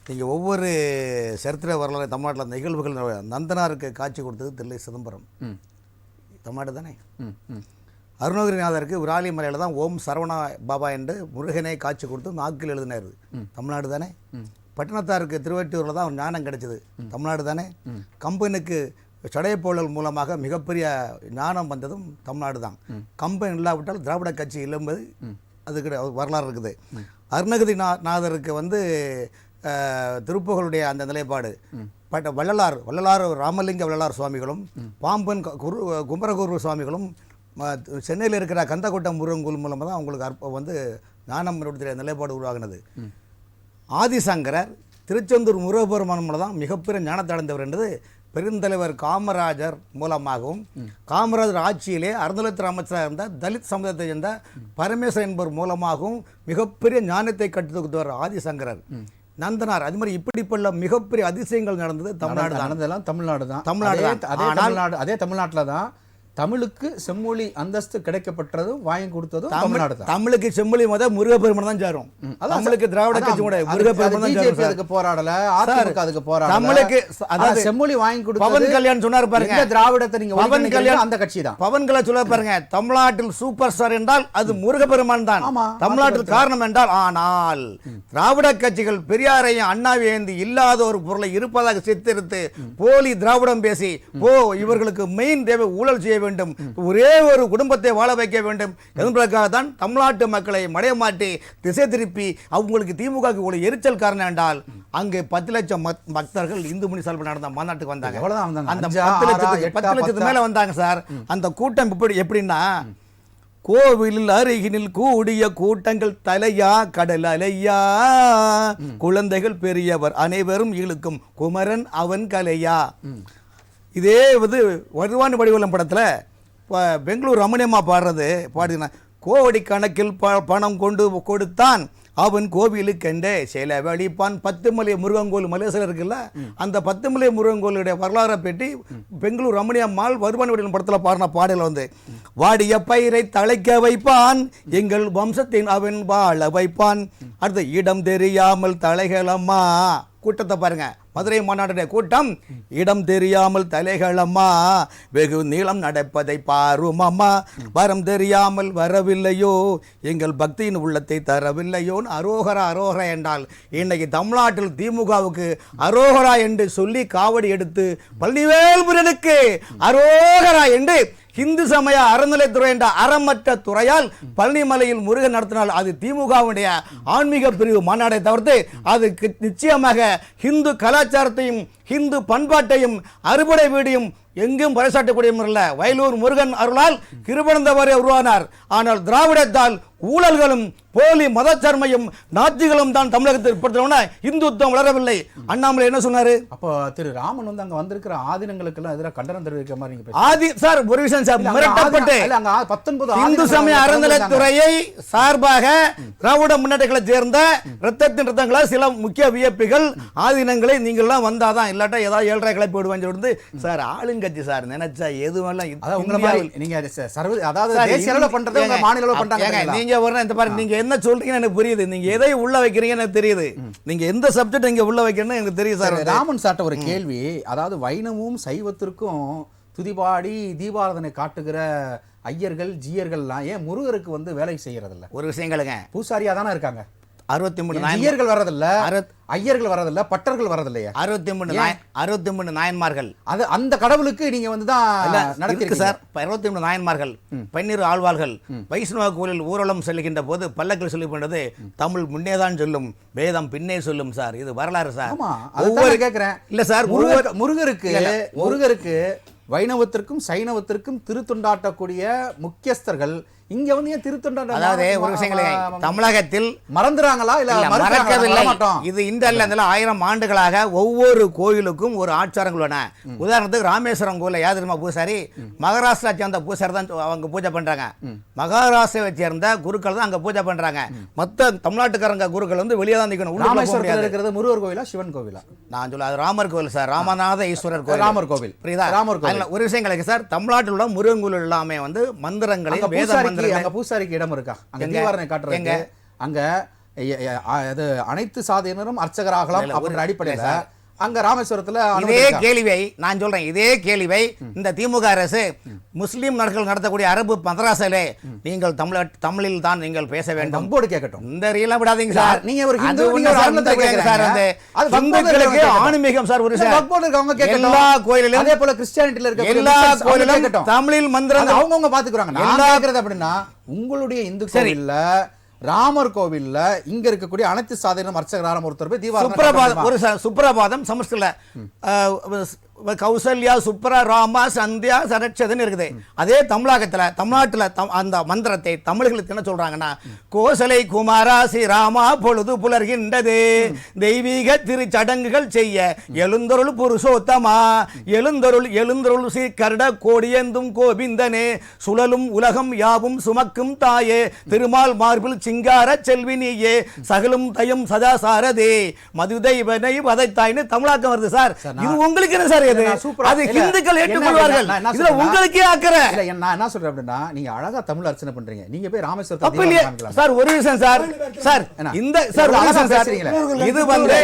S4: நீங்கள் ஒவ்வொரு சரித்திர வரலாறு தமிழ்நாட்டில் நிகழ்வுகள், நந்தனாருக்கு காட்சி கொடுத்தது தில்லை சிதம்பரம், தமிழ்நாடு தானே. அருணகிரிநாதருக்கு விராலிமலையில் தான் ஓம் சரவணா பாபா என்று முருகனை காட்சி கொடுத்து நாக்கில் எழுதினார், தமிழ்நாடு தானே. பட்டினத்தாருக்கு திருவெட்டியூரில் தான் ஞானம் கிடைச்சது, தமிழ்நாடு தானே. கம்பனுக்கு சடையப்போழல் மூலமாக மிகப்பெரிய ஞானம் வந்ததும் தமிழ்நாடு தான். கம்பன் இல்லாவிட்டால் திராவிட கட்சி இல்லம்பது அதுக்கு வரலாறு இருக்குது. அருணகிரிநாதருக்கு திருப்புகளுடைய அந்த நிலைப்பாடு வள்ளலார் ராமலிங்க வள்ளலார் சுவாமிகளும் பாம்பன் குமரகுரு சுவாமிகளும் சென்னையில் இருக்கிற கந்தக்கோட்டம் முருகன் மூலமாக தான் அவங்களுக்கு ஞானம் நிலைப்பாடு உருவாகினது. ஆதிசங்கரர் திருச்செந்தூர் முருகப்பெருமான் மூலம் தான் மிகப்பெரிய ஞானத்தை அடைந்தவர் என்றது பெருந்தலைவர் காமராஜர் மூலமாகவும், காமராஜர் ஆட்சியிலே அறநிலையத்துறை அமைச்சராக இருந்த தலித் சமுதாயத்தை சேர்ந்த பரமேஸ்வரன் என்பவர் மூலமாகவும் மிகப்பெரிய ஞானத்தை கற்றுக் கொடுத்தவர் ஆதிசங்கரர். நந்தனார், அது மாதிரி இப்படிப்பட்ட மிகப்பெரிய அதிசயங்கள் நடந்தது தமிழ்நாடு தான்.
S1: அதே தமிழ்நாட்டில் தான் தமிழுக்கு செம்மொழி அந்தஸ்து கிடைக்கப்பட்டதும் வாங்கி கொடுத்ததும் தமிழ்நாடு தான்.
S4: தமிழுக்கு செம்மொழி முருகப்பெருமான் தான் சேரும். தமிழுக்கு திராவிட கட்சி கூட முருகப்பெருமான்
S1: அதுக்கு போராடல, அதிமுக அதுக்கு போராடல.
S4: தமிழுக்கு அதாவது
S1: செம்மொழி வாங்கி கொடுத்தது
S4: பவன் கல்யாண் சொன்னார் பாருங்க,
S1: திராவிடத்தை நீங்க
S4: பவன் கல்யாண்
S1: அந்த கட்சி தான்.
S4: பவன் கல்யாண் சொல்ல பாருங்க, தமிழ்நாட்டில் சூப்பர் ஸ்டார் என்றால் அது முருகப்பெருமான் தான் தமிழ்நாட்டில் காரணம் என்றால். ஆனால் திராவிட கட்சிகள் பெரியாரையும் அண்ணாவையும் இல்லாத ஒரு பொருளை இருப்பதாக சித்தரித்து போலி திராவிடம் பேசி இவர்களுக்கு மெயின் தேவை ஊழல் செய்ய வேண்டும், ஒரே ஒரு குடும்பத்தை வாழ வைக்க வேண்டும் என்பதற்காக தான் தமிழ்நாட்டு மக்களை மடையமாட்டி திசை திருப்பி அவங்களுக்கு திமுக ஒரு எரிச்சல் காரணம் என்றால் அங்கே 10 லட்சம் பக்தர்கள் இந்து முனி சார்பில் நடந்த மாநாட்டுக்கு வந்தாங்க. அந்த 10 லட்சத்துக்கு மேல வந்தாங்க சார். அந்த கூட்டம் எப்படின்னா, கோவிலில் அருகினில் கூடிய கூட்டங்கள் தலையா கடல் அலையா, குழந்தைகள் பெரியவர் அனைவரும் இழுக்கும் குமரன் அவன் கலையா. இதே வருவான் வடிவலம் படத்துல பெங்களூர் ரமணியம்மா பாடுறீங்கன்னா கோடி கணக்கில் பணம் கொண்டு கொடுத்தான் அவன் கோவிலுக்கெண்டே சில வழிப்பான் 10 மலை முருகன் கோவில் மலேசியில் இருக்குல்ல, அந்த 10 மலை முருகன் கோவிலுடைய வரலாறை பற்றி பெங்களூர் ரமணியம்மாள் வருமானி படத்தில் பாடின பாடல வந்து வாடிய பயிரை தழைக்க வைப்பான் எங்கள் வம்சத்தின் அவன் வாழ வைப்பான். அடுத்து இடம் தெரியாமல் தலைகளம்மா கூட்டத்தை பாருங்க, மதுரை மாநாட்டுடைய கூட்டம். இடம் தெரியாமல் தலைகளம்மா வெகு நீளம் நடப்பதை பாரும் அம்மா, வரம் தெரியாமல் வரவில்லையோ எங்கள் பக்தியின் உள்ளத்தை தரவில்லையோன்னு அரோகரா அரோகரா என்றால் இன்னைக்கு தமிழ்நாட்டில் திமுகவுக்கு அரோகரா என்று சொல்லி காவடி எடுத்து பழனிவேல் முருகனுக்கு அரோகரா என்று இந்து சமய அறநிலைத்துறை என்ற அறமற்ற துறையால் பழனிமலையில் முருகன் நடத்தினால் அது திமுகவுடைய ஆன்மீக பிரிவு மாநாடை தவிர்த்து அது நிச்சயமாக இந்து கலாச்சாரத்தையும் இந்து பண்பாட்டையும் அறுபடை வீடியும் எங்கும் பறைசாட்டக்கூடிய வயலூர் முருகன் அருளால் கிருபணந்தவரை உருவானார். ஆனால் திராவிடத்தால் ஊழல்களும் போலி மதச்சர்மையும் நாத்திகளும் தான் தமிழகத்தில் ஏற்படுத்தின இந்துத்துவம் வளரவில்லை. அண்ணாமலை என்ன சொன்னாரு?
S1: அப்போ திரு ராமன் வந்து அங்க வந்திருக்கிற ஆதீனங்களுக்கு எல்லாம் எதிராக கண்டனம் தெரிவிக்கிற மாதிரி நீங்க
S4: ஆதி சார் ஒரு விஷயம் சார், மிரட்டப்பட்டு
S1: 19
S4: இந்து சமய அறநிலைத்துறையை சார்பாக திராவிட முன்னேற்றங்களை சேர்ந்த ரத்தத்தின் ரத்தங்களா சில முக்கிய வியப்பிகள் ஆதீனங்களை நீங்கள் எல்லாம் வந்தாதான் இல்லாட்டா ஏதாவது 7.5 கிளப்பி விடுவாங்க சொல்லிட்டு சார் ஆளுங்கட்சி சார் நினைச்சா எதுவெல்லாம்
S1: நீங்க அதாவது தேசிய அளவுல பண்றது மாநில அளவுல பண்றாங்க.
S4: நீங்க இந்த பாருங்க, நீங்க என்ன சொல்றீங்கன்னு எனக்கு புரியுது, நீங்க எதை உள்ள வைக்கிறீங்கன்னு எனக்கு தெரியுது, நீங்க எந்த சப்ஜெக்ட் இங்க உள்ள வைக்கணும்னு எனக்கு தெரியும் சார்.
S1: ராமன் சார்ட்ட ஒரு கேள்வி, அதாவது வைணவமும் சைவத்திற்கும் துதிபாடி தீபாராதனை காட்டுகிற ஐயர்கள் ஜீயர்கள்லாம் ஏன் முருகருக்கு வந்து வேலை செய்யறதில்ல?
S4: ஒரு விஷயங்களுங்க,
S1: பூசாரியா தானே இருக்காங்க.
S4: 63
S1: ஐயர்கள் வர்றதில்ல, ஐயர்கள் வர்றதில்ல, பட்டர்கள் வர்றதில்லையா?
S4: 63 நாயன்மார்கள்.
S1: அது அந்த கடவுளுக்கு நீங்க வந்து தான் நடத்திருக்கு
S4: சார். 63 நாயன்மார்கள், 12 ஆழ்வார்கள் வைஷ்ணவ கோயிலில் ஊர்வலம் செல்கின்ற போது பல்லக்கில் சொல்லி பண்ணது தமிழ் முன்னேதான் சொல்லும், வேதம் பின்னே சொல்லும் சார். இது வரலாறு சார்.
S1: ஒவ்வொரு கேட்கிறேன்
S4: இல்ல சார்,
S1: முருகருக்கு வைணவத்திற்கும் சைனவத்திற்கும் திருத்தொண்டாட்டக்கூடிய முக்கியஸ்தர்கள் இங்க வந்து ஏன் திருத்தொண்டாட்ட?
S4: அதாவது ஒரு விஷயங்களே, தமிழகத்தில்
S1: மறந்துறாங்களா இல்ல
S4: மறக்கவில்லை. இது இந்த 1000 ஆண்டுகளாக ஒவ்வொரு கோயிலுக்கும் ஒரு ஆச்சாரங்கள் உள்ளன. உதாரணத்துக்கு ராமேஸ்வரம் கோயில யார் தெரியுமா பூசாரி? மகாராஷ்டிரா சேர்ந்த பூசாரி தான் அவங்க பூஜை பண்றாங்க. மகாராஷ்டிராவை சேர்ந்த குருக்கள் தான் அங்க பூஜை பண்றாங்க. மொத்த தமிழ்நாட்டுக்காரங்க குருக்கள் வந்து வெளியே தான் நிக்கணும்.
S1: ராமேஸ்வரத்தில் இருக்கிறது முருகர் கோயிலா சிவன் கோவிலா?
S4: நான் சொல்ல அது ராமர் கோவில் சார், ராமநாத ஈஸ்வரர் கோவில்,
S1: ராமர் கோவில்.
S4: புரியுதா? ராமர் கோவில். ஒரு விஷயங்களுக்கு சார், தமிழ்நாட்டில் உள்ள முருகன் கோவில் எல்லாமே வந்து மந்திரங்களை வேத
S1: அங்க பூசாரிக்கு இடம் இருக்கா? அங்க தீவாரனை காட்டுறதுக்கு அங்க அது அனைத்து சாதியினரும் அர்ச்சகராகலாம் அப்படின்ற அடிப்படையில அங்க ராமேஸ்வரத்துல
S4: இதே கேள்வியை நான் சொல்றேன். இதே கேள்வியை இந்த திமுக அரசு முஸ்லீம் நாடுகள் நடத்தக்கூடிய அரபு மதரசாலே நீங்கள் தமிழில் தான் நீங்கள் பேச வேண்டும்
S1: நம்போடு கேட்கட்டும்.
S4: இந்த ரீலா விடாதீங்க சார்.
S1: நீங்க ஒரு ஹிந்து சார்,
S4: அது இந்துக்களுக்கு ஆன்மீகம் சார். ஒரு சார்
S1: அவங்க கேட்கட்டும்.
S4: எல்லா கோயிலிலும்
S1: அதே போல கிறிஸ்டியானிட்டில இருக்க
S4: எல்லா கோயிலிலும் தமிழில் மந்திரம்
S1: அவங்க பாத்துக்குறாங்க. நான் கேக்குறது அப்படின்னா உங்களுடைய இந்து கோவில்ல ராமர் கோவில்ல இங்க இருக்கக்கூடிய அனைத்து சாதனம் அர்ச்சகரான ஒருத்தர் போய்
S4: சுப்ரபாதம் ஒரு சுப்ரபாதம் சமஸ்கிருத கௌசல்யா சுப்ர ராமா சந்தியா சரட்சதுன்னு இருக்குது. அதே தமிழ்நாட்டில் அந்த மந்திரத்தை தமிழர்களுக்கு என்ன சொல்றாங்கன்னா, கோசலை குமாரா ஸ்ரீ ராமா பொழுது புலர்கின்றது தெய்வீக திருச்சடங்குகள் செய்ய எழுந்தருள் புருஷோத்தமா எழுந்தருள் ஸ்ரீ கருட கோடியந்தும் கோவிந்தனே சுழலும் உலகம் யாவும் சுமக்கும் தாயே திருமால் மார்பில் சிங்கார செல்வி நீயே சகலும் தயம் சதா சாரதே மதுதைவனை வதைத்தாய்னு தமிழாக்கம் வருது சார். இது உங்களுக்கு என்ன சார்? அது ஹிந்துக்கள் ஏற்றுக்கொள்வார்கள். இதுல உங்களுக்கே அக்கறை
S1: இல்ல. நான் என்ன சொல்றேன் அப்படின்னா, நீங்க அழகா தமிழ் அர்ச்சனை பண்றீங்க, நீங்க போய் ராமேஸ்வரத்தை
S4: தப்பு இல்லையா சார்? ஒரு விஷயம் சார், இந்த சார் அழகா பேசுறீங்க. இது வந்து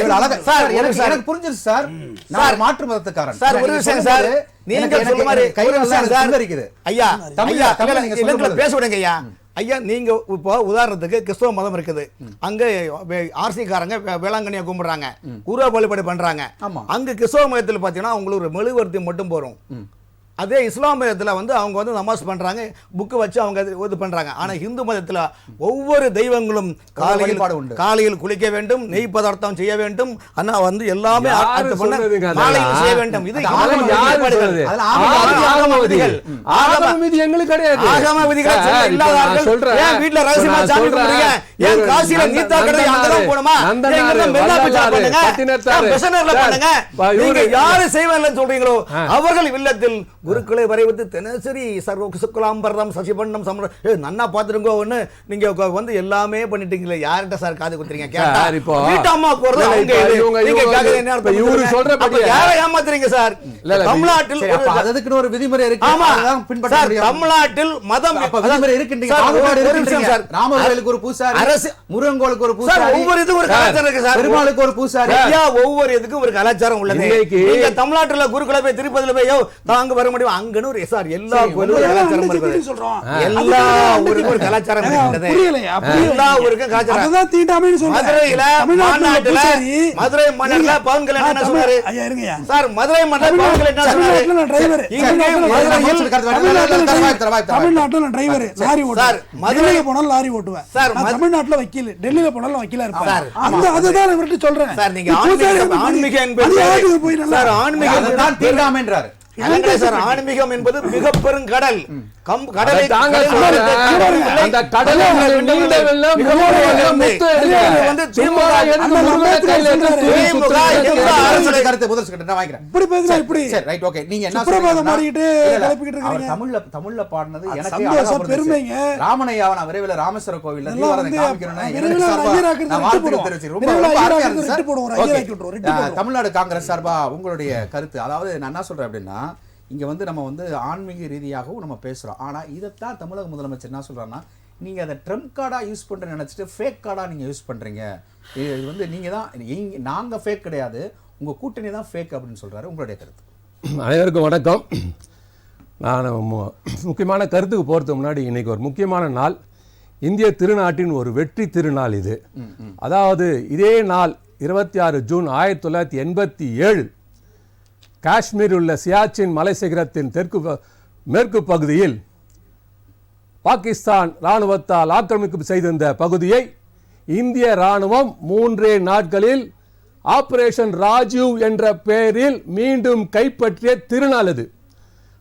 S4: சார் எனக்கு புரிஞ்சிருச்சு சார். நான் மாற்று மதத்துக்காரன் சார். ஒரு விஷயம் சார், நீங்க சொல்ற மாதிரி கையில இருக்குது ஐயா. தமிழ்ல பேச விடுங்க ஐயா. ஐயா நீங்க இப்போ உதாரணத்துக்கு கிறிஸ்தவ மதம் இருக்குது, அங்க ஆர்சி காரங்க வேளாங்கண்ணியை கும்பிடுறாங்க, குருவ வழிபாடு பண்றாங்க. அங்க கிறிஸ்தவ மதத்தில் பாத்தீங்கன்னா உங்களுக்கு ஒரு மெழுகுவர்த்தி மட்டும் போறோம். அதே இஸ்லாம் மதத்தில் வந்து அவங்க வந்து நமாஸ் பண்றாங்க, புக்கு வச்சு அவங்க இது பண்றாங்க. ஆனா இந்து மதத்தில் ஒவ்வொரு தெய்வங்களும் காலையில் குளிக்க வேண்டும், நெய் பதார்த்தம் செய்ய வேண்டும், ஆனா வந்து எல்லாமே செய்ய வேண்டும். இது எங்களுக்கு கிடையாது. ஆகம விதிகள் இல்லாதவர்கள் வீட்டுல ரகசியமா சாமி கும்பிடுங்க, ஏன் காசியில நீத்தா கடை அங்கதான் போணுமா? பண்ணுங்க, யாரு செய்வாங்கன்னு சொல்றீங்களோ அவர்கள் இல்லத்தில் குருக்களை வரைவது தினசரி சர்வ சுக்குலாம்பரம் சசிபண்டம் சமரம் நன்னா பாத்துருங்க ஒண்ணு நீங்க வந்து எல்லாமே பண்ணிட்டீங்களே யார்கிட்ட சார் காது குத்துறீங்க கேட்டா
S5: இப்போ
S4: வீட்டம்மா போறது நீங்க கேக்குறது என்ன அர்த்தம்
S5: இவரு சொல்றபடி
S4: யாரை ஏமாத்துறீங்க சார் தமிழ்நாட்டில்
S1: அதுக்குன்னு ஒரு விதிமுறை இருக்கு
S4: ஆமா
S1: அதான் பின்பற்ற
S4: சார்
S1: முடியும்
S4: தமிழ்நாட்டில் மதம்
S1: விதிமுறை இருக்குன்றீங்க
S4: சார்,
S1: பாகுபாடு
S4: ஒரு நிமிஷம்
S1: இருக்குன்றீங்க
S4: சார்.
S1: ராமர் கோயிலுக்கு ஒரு பூசாரி
S4: அரசு-
S1: முருகன் கோயிலுக்கு ஒரு
S4: சார்
S1: பூசாரி
S4: ஒவ்வொரு இதுக்கு ஒரு கலாச்சாரம் இருக்கு சார்
S1: பெருமாளுக்கு ஒரு பூசாரி
S4: ஐயா ஒவ்வொரு இதுக்கும் ஒரு கலாச்சாரம் உள்ளது
S5: இன்னைக்கு-
S4: நீங்க தமிழ்நாட்டுல குருகுல போய் திருப்பதில போய் தாங்க வர முடியும் அங்கன்னு ஒரு சார் எல்லா கோயிலும் கலாச்சாரம் இருக்குது
S6: சொல்றோம்
S4: எல்லா ஊருக்கும் ஒரு கலாச்சாரம் இருக்குது
S6: புரியலையா
S4: எல்லா ஊருக்கும் கலாச்சாரம்
S6: அதுதான் தீண்டாமைன்னு சொல்றேன்
S4: மதுரையில
S6: தமிழ்நாட்டுல
S4: மாநாட்டுல
S6: பூசாரி
S4: மதுரை மன்னர்ல பவன் கல்யாணம் என்ன சொன்னாரு
S6: ஐயா இருங்கய்யா
S4: சார் மதுரை மன்னர் பவன் கல்யாணம் என்ன சொன்னாரு
S6: தமிழ்நாட்டுல நான் டிரைவர் தமிழ்நாட்டுல நான் டிரைவர் லாரி
S4: சார்,
S6: ஓட்டுவேன்
S4: மதுரை-
S6: மதுரையில போனாலும் லாரி ஓட்டுவேன்
S4: சார்,
S6: நான் தமிழ்நாட்டுல வக்கீல் டெல்லியில போனாலும் வக்கீலா
S4: சார்,
S6: இருப்பேன் அந்த அதுதான் இவர்கிட்ட சொல்றேன்
S4: சார் நீங்க
S6: நீ பூசாரி
S4: ஆன்மீகம்
S6: வந்து
S4: ஆன்மீகம்
S6: அது
S4: என்பது
S6: யாருக்கு போய் நல்லா
S4: சார் ஆன்மீகம்
S1: அதுதான் தீண்டாமைன்றாரு
S4: இல்லைங்க சார் ஆன்மீகம் என்பது மிக பெருங்கடல் கடலை
S5: தாங்க
S4: கடலை
S5: சொல்றேன்.
S4: கடலை
S5: அந்த கடலை நீண்ட வெள்ளம்
S4: மிக
S5: முழு
S4: பெரிய
S5: வெள்ளம்
S4: வந்து
S5: முத்து இருக்கு.
S4: வந்து
S5: சும்மா எதுக்கு
S6: அந்த
S5: முருகனை கையில எடுத்து
S6: அம்பேத்கர்
S5: தூக்கி
S4: திமுக
S5: சுத்துறீங்க?
S4: எந்த
S1: அரசுடைய கருத்து முதல் செகண்ட் நான் வாங்கிக்கிறேன்
S6: இப்படி பேசுனா இப்படி
S1: சரி ரைட் ஓகே நீங்க என்ன
S6: சுப்ரபாதம்
S1: சொல்றீங்கன்னா-
S6: பாடிக்கிட்டு
S1: இல்ல, இல்ல,
S6: கிளப்பிக்கிட்டு
S1: அவர்
S6: இருக்கீங்க.
S1: தமிழ்ல பாடினது
S6: அது
S1: எனக்கு
S6: சந்தோஷம்,
S1: அழகா புரிஞ்சுச்சு.
S6: பெருமைங்க.
S1: ராமனையாவை நான் விரைவில் ராமேஸ்வர கோவில்ல
S6: இதெல்லாம்
S1: தீபாவளி
S6: வந்து
S1: காமிக்கணும்னா
S6: விரைவில்
S1: எனக்கு சார்பா
S6: ஐயராக்கு
S1: நான்
S6: ரெட்டு
S1: வாழ்த்துக்கள்
S6: போடுவோம்.
S1: தெரிவிச்சு ரொம்ப
S6: விரைவில்
S1: ரொம்ப அருமையா
S6: ஐயராக்கு
S1: இருந்துச்சு
S6: ரெட்டு போடுவோம்,
S1: சார்.
S6: ஐயராக்கி விட்டுருவோம், ரெட்டு
S1: ஓகே.
S6: போடுவோம்.
S1: தமிழ்நாடு காங்கிரஸ் சார்பா உங்களுடைய கருத்து அதாவது நான் என்ன சொல்றேன் அப்படின்னா இங்க வந்து நம்ம வந்து ஆன்மீக ரீதியாகவும் நம்ம பேசுறோம் ஆனா இதைத்தான் தமிழக முதலமைச்சர் என்ன சொல்றாருன்னா நீங்க அதை ட்ரம்ப் கார்டா யூஸ் பண்ற நினைச்சிட்டு ஃபேக் கார்டா நீங்க யூஸ் பண்றீங்க இது வந்து நீங்க தான் நாங்க ஃபேக் கிடையாது உங்க கூட்டணி தான் ஃபேக் அப்படின்னு சொல்றாரு உங்களுடைய கருத்து
S5: அனைவருக்கும் வணக்கம். நான் முக்கியமான கருத்துக்கு போகிறதுக்கு முன்னாடி இன்னைக்கு ஒரு முக்கியமான நாள், இந்திய திருநாட்டின் ஒரு வெற்றி திருநாள் இது. அதாவது இதே நாள் 26 ஜூன் 1987 காஷ்மீர் உள்ள சியாச்சின் மலை சிகரத்தின் மேற்கு பகுதியில் பாகிஸ்தான் இராணுவத்தால் ஆக்கிரமிப்பு செய்திருந்த பகுதியை இந்திய இராணுவம் 3 நாட்களில் ஆபரேஷன் ராஜீவ் என்ற பெயரில் மீண்டும் கைப்பற்றிய திருநாள் இது.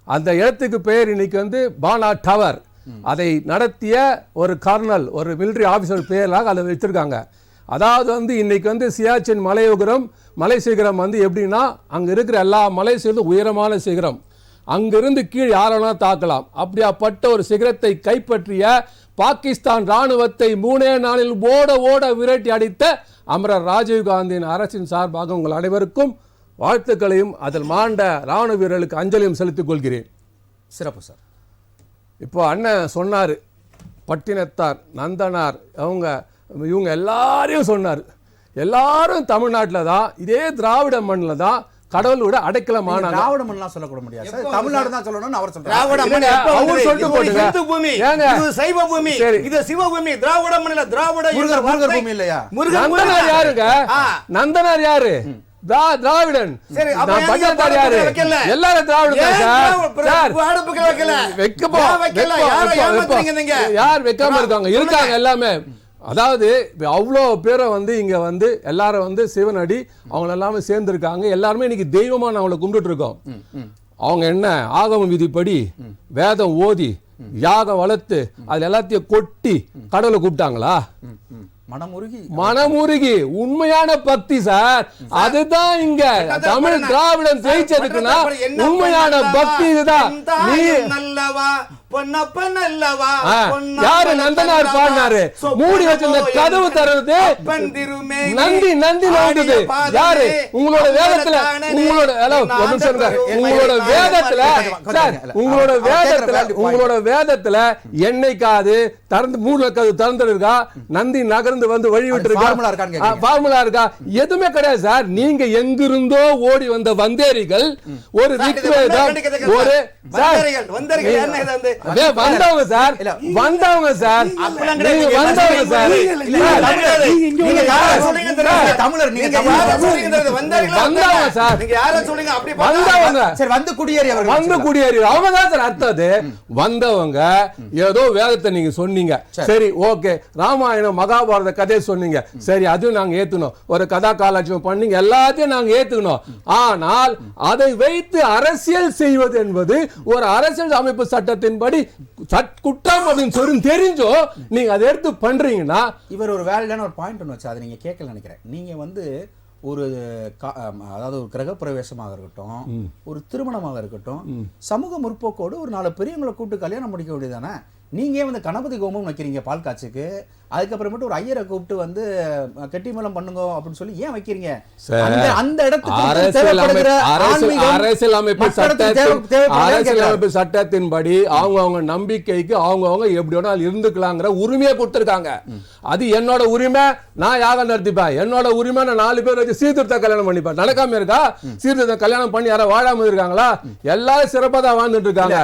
S5: அந்த இடத்துக்கு பெயர் இன்னைக்கு வந்து பானா டவர். அதை நடத்திய ஒரு கர்னல், ஒரு மிலிட்டரி ஆஃபீஸர் பெயராக அதை வச்சிருக்காங்க. அதாவது வந்து இன்னைக்கு வந்து சியாச்சின் மலை சிகரம் வந்து எப்படின்னா அங்கே இருக்கிற எல்லா மலை சிகரம் உயரமான சிகரம், அங்கிருந்து கீழ் யாரென்னா தாக்கலாம். அப்படியாப்பட்ட ஒரு சிகரத்தை கைப்பற்றிய பாகிஸ்தான் இராணுவத்தை 3 நாளில் ஓட விரட்டி அடித்த அமரர் ராஜீவ்காந்தியின் அரசின் சார்பாக உங்கள் அனைவருக்கும் வாழ்த்துக்களையும் அதில் மாண்ட இராணுவ வீரர்களுக்கு அஞ்சலியும் செலுத்திக் கொள்கிறேன்.
S1: சிறப்பு சார்.
S5: இப்போ அண்ணன் சொன்னார், பட்டினத்தார், நந்தனார், இவங்க எல்லாரையும் சொன்னார். எல்லாரும் தமிழ்நாட்டில் தான், இதே திராவிட மண்ணில் தான் கடவுளோட அடைக்கலமான
S1: திராவிட மண்ணெல்லாம் சொல்லக்கூட முடியாது சார். தமிழ்நாடு தான் சொல்லணும்னு அவர் சொல்றாரு.
S4: திராவிட மண் எப்ப
S5: அவர்
S4: வந்தது?
S5: சொல்லிட்டு
S4: இது ஒரு
S5: போட்டுங்க.
S4: இந்து பூமி,
S5: ஏங்க?
S4: இது சைவ பூமி,
S5: சரி.
S4: இது சிவ பூமி. திராவிட மண்ணில திராவிட என்ற
S1: முருகர்
S4: வார்த்தை-
S1: பூமி இல்லையா?
S4: முருகன் பூமி
S5: நந்தனார்
S4: தான்.
S5: யாருங்க?
S4: ஆ.
S5: நந்தனார் யாரு? திராவிடன்.
S4: சரி, அப்ப
S5: நான்
S4: ஏன்
S5: பட்டத்தார்
S4: நீங்க
S5: யாரு?
S4: வைக்கல?
S5: எல்லாரும் திராவிடன் தான்
S4: ஏன்
S5: சார்.
S4: திராவிட-
S5: சார்,
S4: வாடப்புக்கு வைக்கல?
S5: வைக்கப்போ,
S4: ஏன் வைக்கல?
S5: வைப்போம்,
S4: யாரை
S5: வைப்போம்,
S4: ஏமாத்துறீங்க நீங்க?
S5: யார் வைக்காம இருக்காங்க? இருக்காங்க எல்லாமே. அதாவது அவ்வளோ பேரை வந்து இங்க வந்து எல்லாரும் வந்து சிவனடி அவங்க எல்லாமே சேர்ந்துருக்காங்க. எல்லாருமே இன்னைக்கு தெய்வமா நான் அவங்களை கும்பிட்டு இருக்கோம். அவங்க என்ன ஆகம விதிப்படி வேதம் ஓதி யாகம் வளர்த்து அது எல்லாத்தையும் கொட்டி கடவுளை கூப்பிட்டாங்களா? மனமுருகி உண்மையான பக்தி சார். அதுதான் இங்க தமிழ் திராவிடம் ஜெயிச்சதுக்குன்னா உண்மையான பக்தி இதுதான். நீ
S4: நல்லவா பொன்னப்பன் அல்லவா
S5: யாரு நந்தனார் பாடினாரு? மூடி வச்சிருந்த கதவு திறந்து நந்தி நோக்குது. யாரு? உங்களோட வேதத்துல உங்களோட வேதத்துல என்னைக்காது திறந்து மூணு கதவு திறந்துருக்கா? நந்தி நகர்ந்து வந்து வழி விட்டு ஃபார்முலா இருக்கா? எதுவுமே கிடையாது சார். நீங்க எங்கிருந்தோ ஓடி வந்த வந்தேரிகள் ஒரு ஒரு வந்தவங்க சார், வந்தவங்க சார், வந்தவங்க சார். வந்தவங்க ஏதோ வேதத்தை நீங்க சொன்னீங்க. சரி, ஓகே. ராமாயணம் மகாபாரத கதையை சொன்னீங்க. சரி, அதுவும் நாங்க ஏத்துனோம். ஒரு கதா காலட்சம் பண்ணீங்க, எல்லாத்தையும் நாங்க ஏத்துக்கணும். ஆனால் அதை வைத்து அரசியல் செய்வது என்பது ஒரு அரசியல் அமைப்பு சட்டத்தின்படி குற்றம் அப்படின்னு சொல்லி தெரிஞ்சோ நீங்க அதை எடுத்து பண்றீங்கன்னா
S1: இவர் ஒரு வேலிடான ஒரு பாயிண்ட் ஒன்று வச்சு அதை நீங்க கேட்கல நினைக்கிறேன். நீங்க வந்து ஒரு அதாவது ஒரு கிரகப்பிரவேசமாக இருக்கட்டும், ஒரு திருமணமாக இருக்கட்டும், சமூக முற்போக்கோடு ஒரு 4 பெரியவங்களை கூப்பிட்டு கல்யாணம் முடிக்க வேண்டியதானே? நீங்க ஏன் வந்து கணபதி ஹோமம் வைக்கிறீங்க பால் காய்ச்சுக்கு? அதுக்கப்புறமேட்டு ஒரு ஐயரை கூப்பிட்டு வந்து கெட்டி மேளம் பண்ணுங்க அப்படின்னு சொல்லி ஏன் வைக்கிறீங்க? அந்த
S5: அரசியலமைப்பு சட்டத்தின்படி அவங்க நம்பிக்கைக்கு அவங்க எப்படி வேணாலும் இருந்துக்கலாங்கிற உரிமையை கொடுத்திருக்காங்க. அது என்னோட உரிமை, நான் யாகம் நடத்திப்பேன். என்னோட உரிமை, நான் 4 பேர் வச்சு சீர்திருத்த கல்யாணம் பண்ணிப்பேன். நடக்காம இருக்கா? சீர்திருத்த கல்யாணம் பண்ணி யாரும் வாழாம இருக்காங்களா? எல்லாரும் சிறப்பா தான் வாழ்ந்துட்டு இருக்காங்க.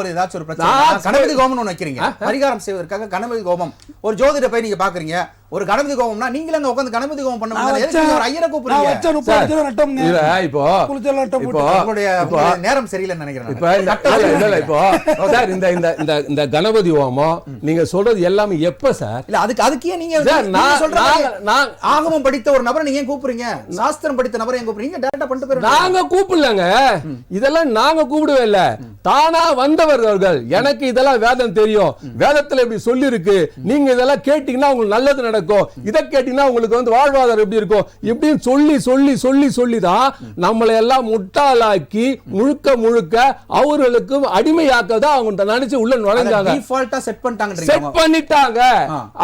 S1: ஒரு ஏதாச்சும் ஒரு பிரச்சனை, கணபதி ஹோமம் ஒண்ணு வைக்கிறீங்க, பரிகாரம் செய்வதற்காக கணபதி ஹோமம். ஒரு ஜோதிட போய் நீங்க பாக்குறீங்க, ஒரு கணபதி ஹோமம்னா நீங்களே அங்க உட்கார்ந்து கணபதி ஹோமம் பண்ண ஒரு ஐயரை கூப்பிடுறீங்க. இப்போ நேரம் சரியில்லைன்னு நினைக்கிறேன்.
S5: இந்த கணபதி ஹோமம் நீங்க சொல்றது எல்லாமே எப்ப சார்?
S1: இல்ல அதுக்கு ஏன் நீங்க ஆகமம் படித்த ஒரு நபரை நீங்க ஏன் கூப்பிடுறீங்க? சாஸ்திரம் படித்த நபரை ஏன் கூப்பிடுறீங்க? டைரக்டா பண்ணிட்டு போறீங்க.
S5: நாங்க கூப்பிடலங்க, இதெல்லாம் நாங்க கூப்பிடவே இல்ல, தானா வந்தவர்கள். எனக்கு இதெல்லாம் வேதம் தெரியும், வேதத்துல இப்படி சொல்லி இருக்கு, நீங்க இதெல்லாம் கேட்டீங்கன்னா உங்களுக்கு நல்லது நடக்கும், இதை கேட்டீங்கன்னா உங்களுக்கு வந்து வாழ்வாதாரம் எப்படி இருக்கும் இப்படின்னு சொல்லி சொல்லி சொல்லி சொல்லி தான் நம்மளை எல்லாம் முட்டாளாக்கி முழுக்க அவர்களுக்கு அடிமையாக்கதான் அவங்க நினைச்சு உள்ள நுழைஞ்சாங்க.
S1: டிஃபால்ட்டா செட் பண்ணிட்டாங்க.
S5: செட் பண்ணிட்டாங்க.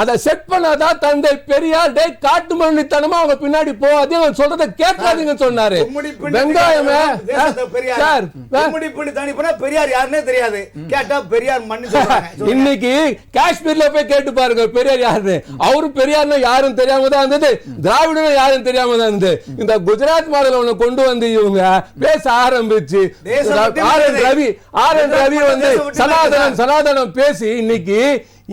S5: அத செட் பண்ணாதான் தந்தை பெரியார் டே காட்டுமணித்தனமா அவங்க பின்னாடி போகாதே, அவன் சொல்றத கேட்காதீங்கன்னு சொன்னாரு. வெங்காயமே சார்,
S4: பெரியார் யாருன்னே தெரியாது, கேட்டா பெரியார் மண்ணு சொல்றாங்க.
S5: இன்னைக்கு காஷ்மீர்ல போய் கேட்டு பாருங்க பெரியார் யாருன்னு. அவரு பெரியார்னா யாரும் தெரியாம தான் இருந்தது, திராவிடனும் யாரும் தெரியாம தான் இருந்தது. இந்த குஜராத் மாடல் ஒண்ணு கொண்டு வந்து இவங்க பேச ஆரம்பிச்சு ஆர் என் ரவி வந்து சனாதனம் பேசி இன்னைக்கு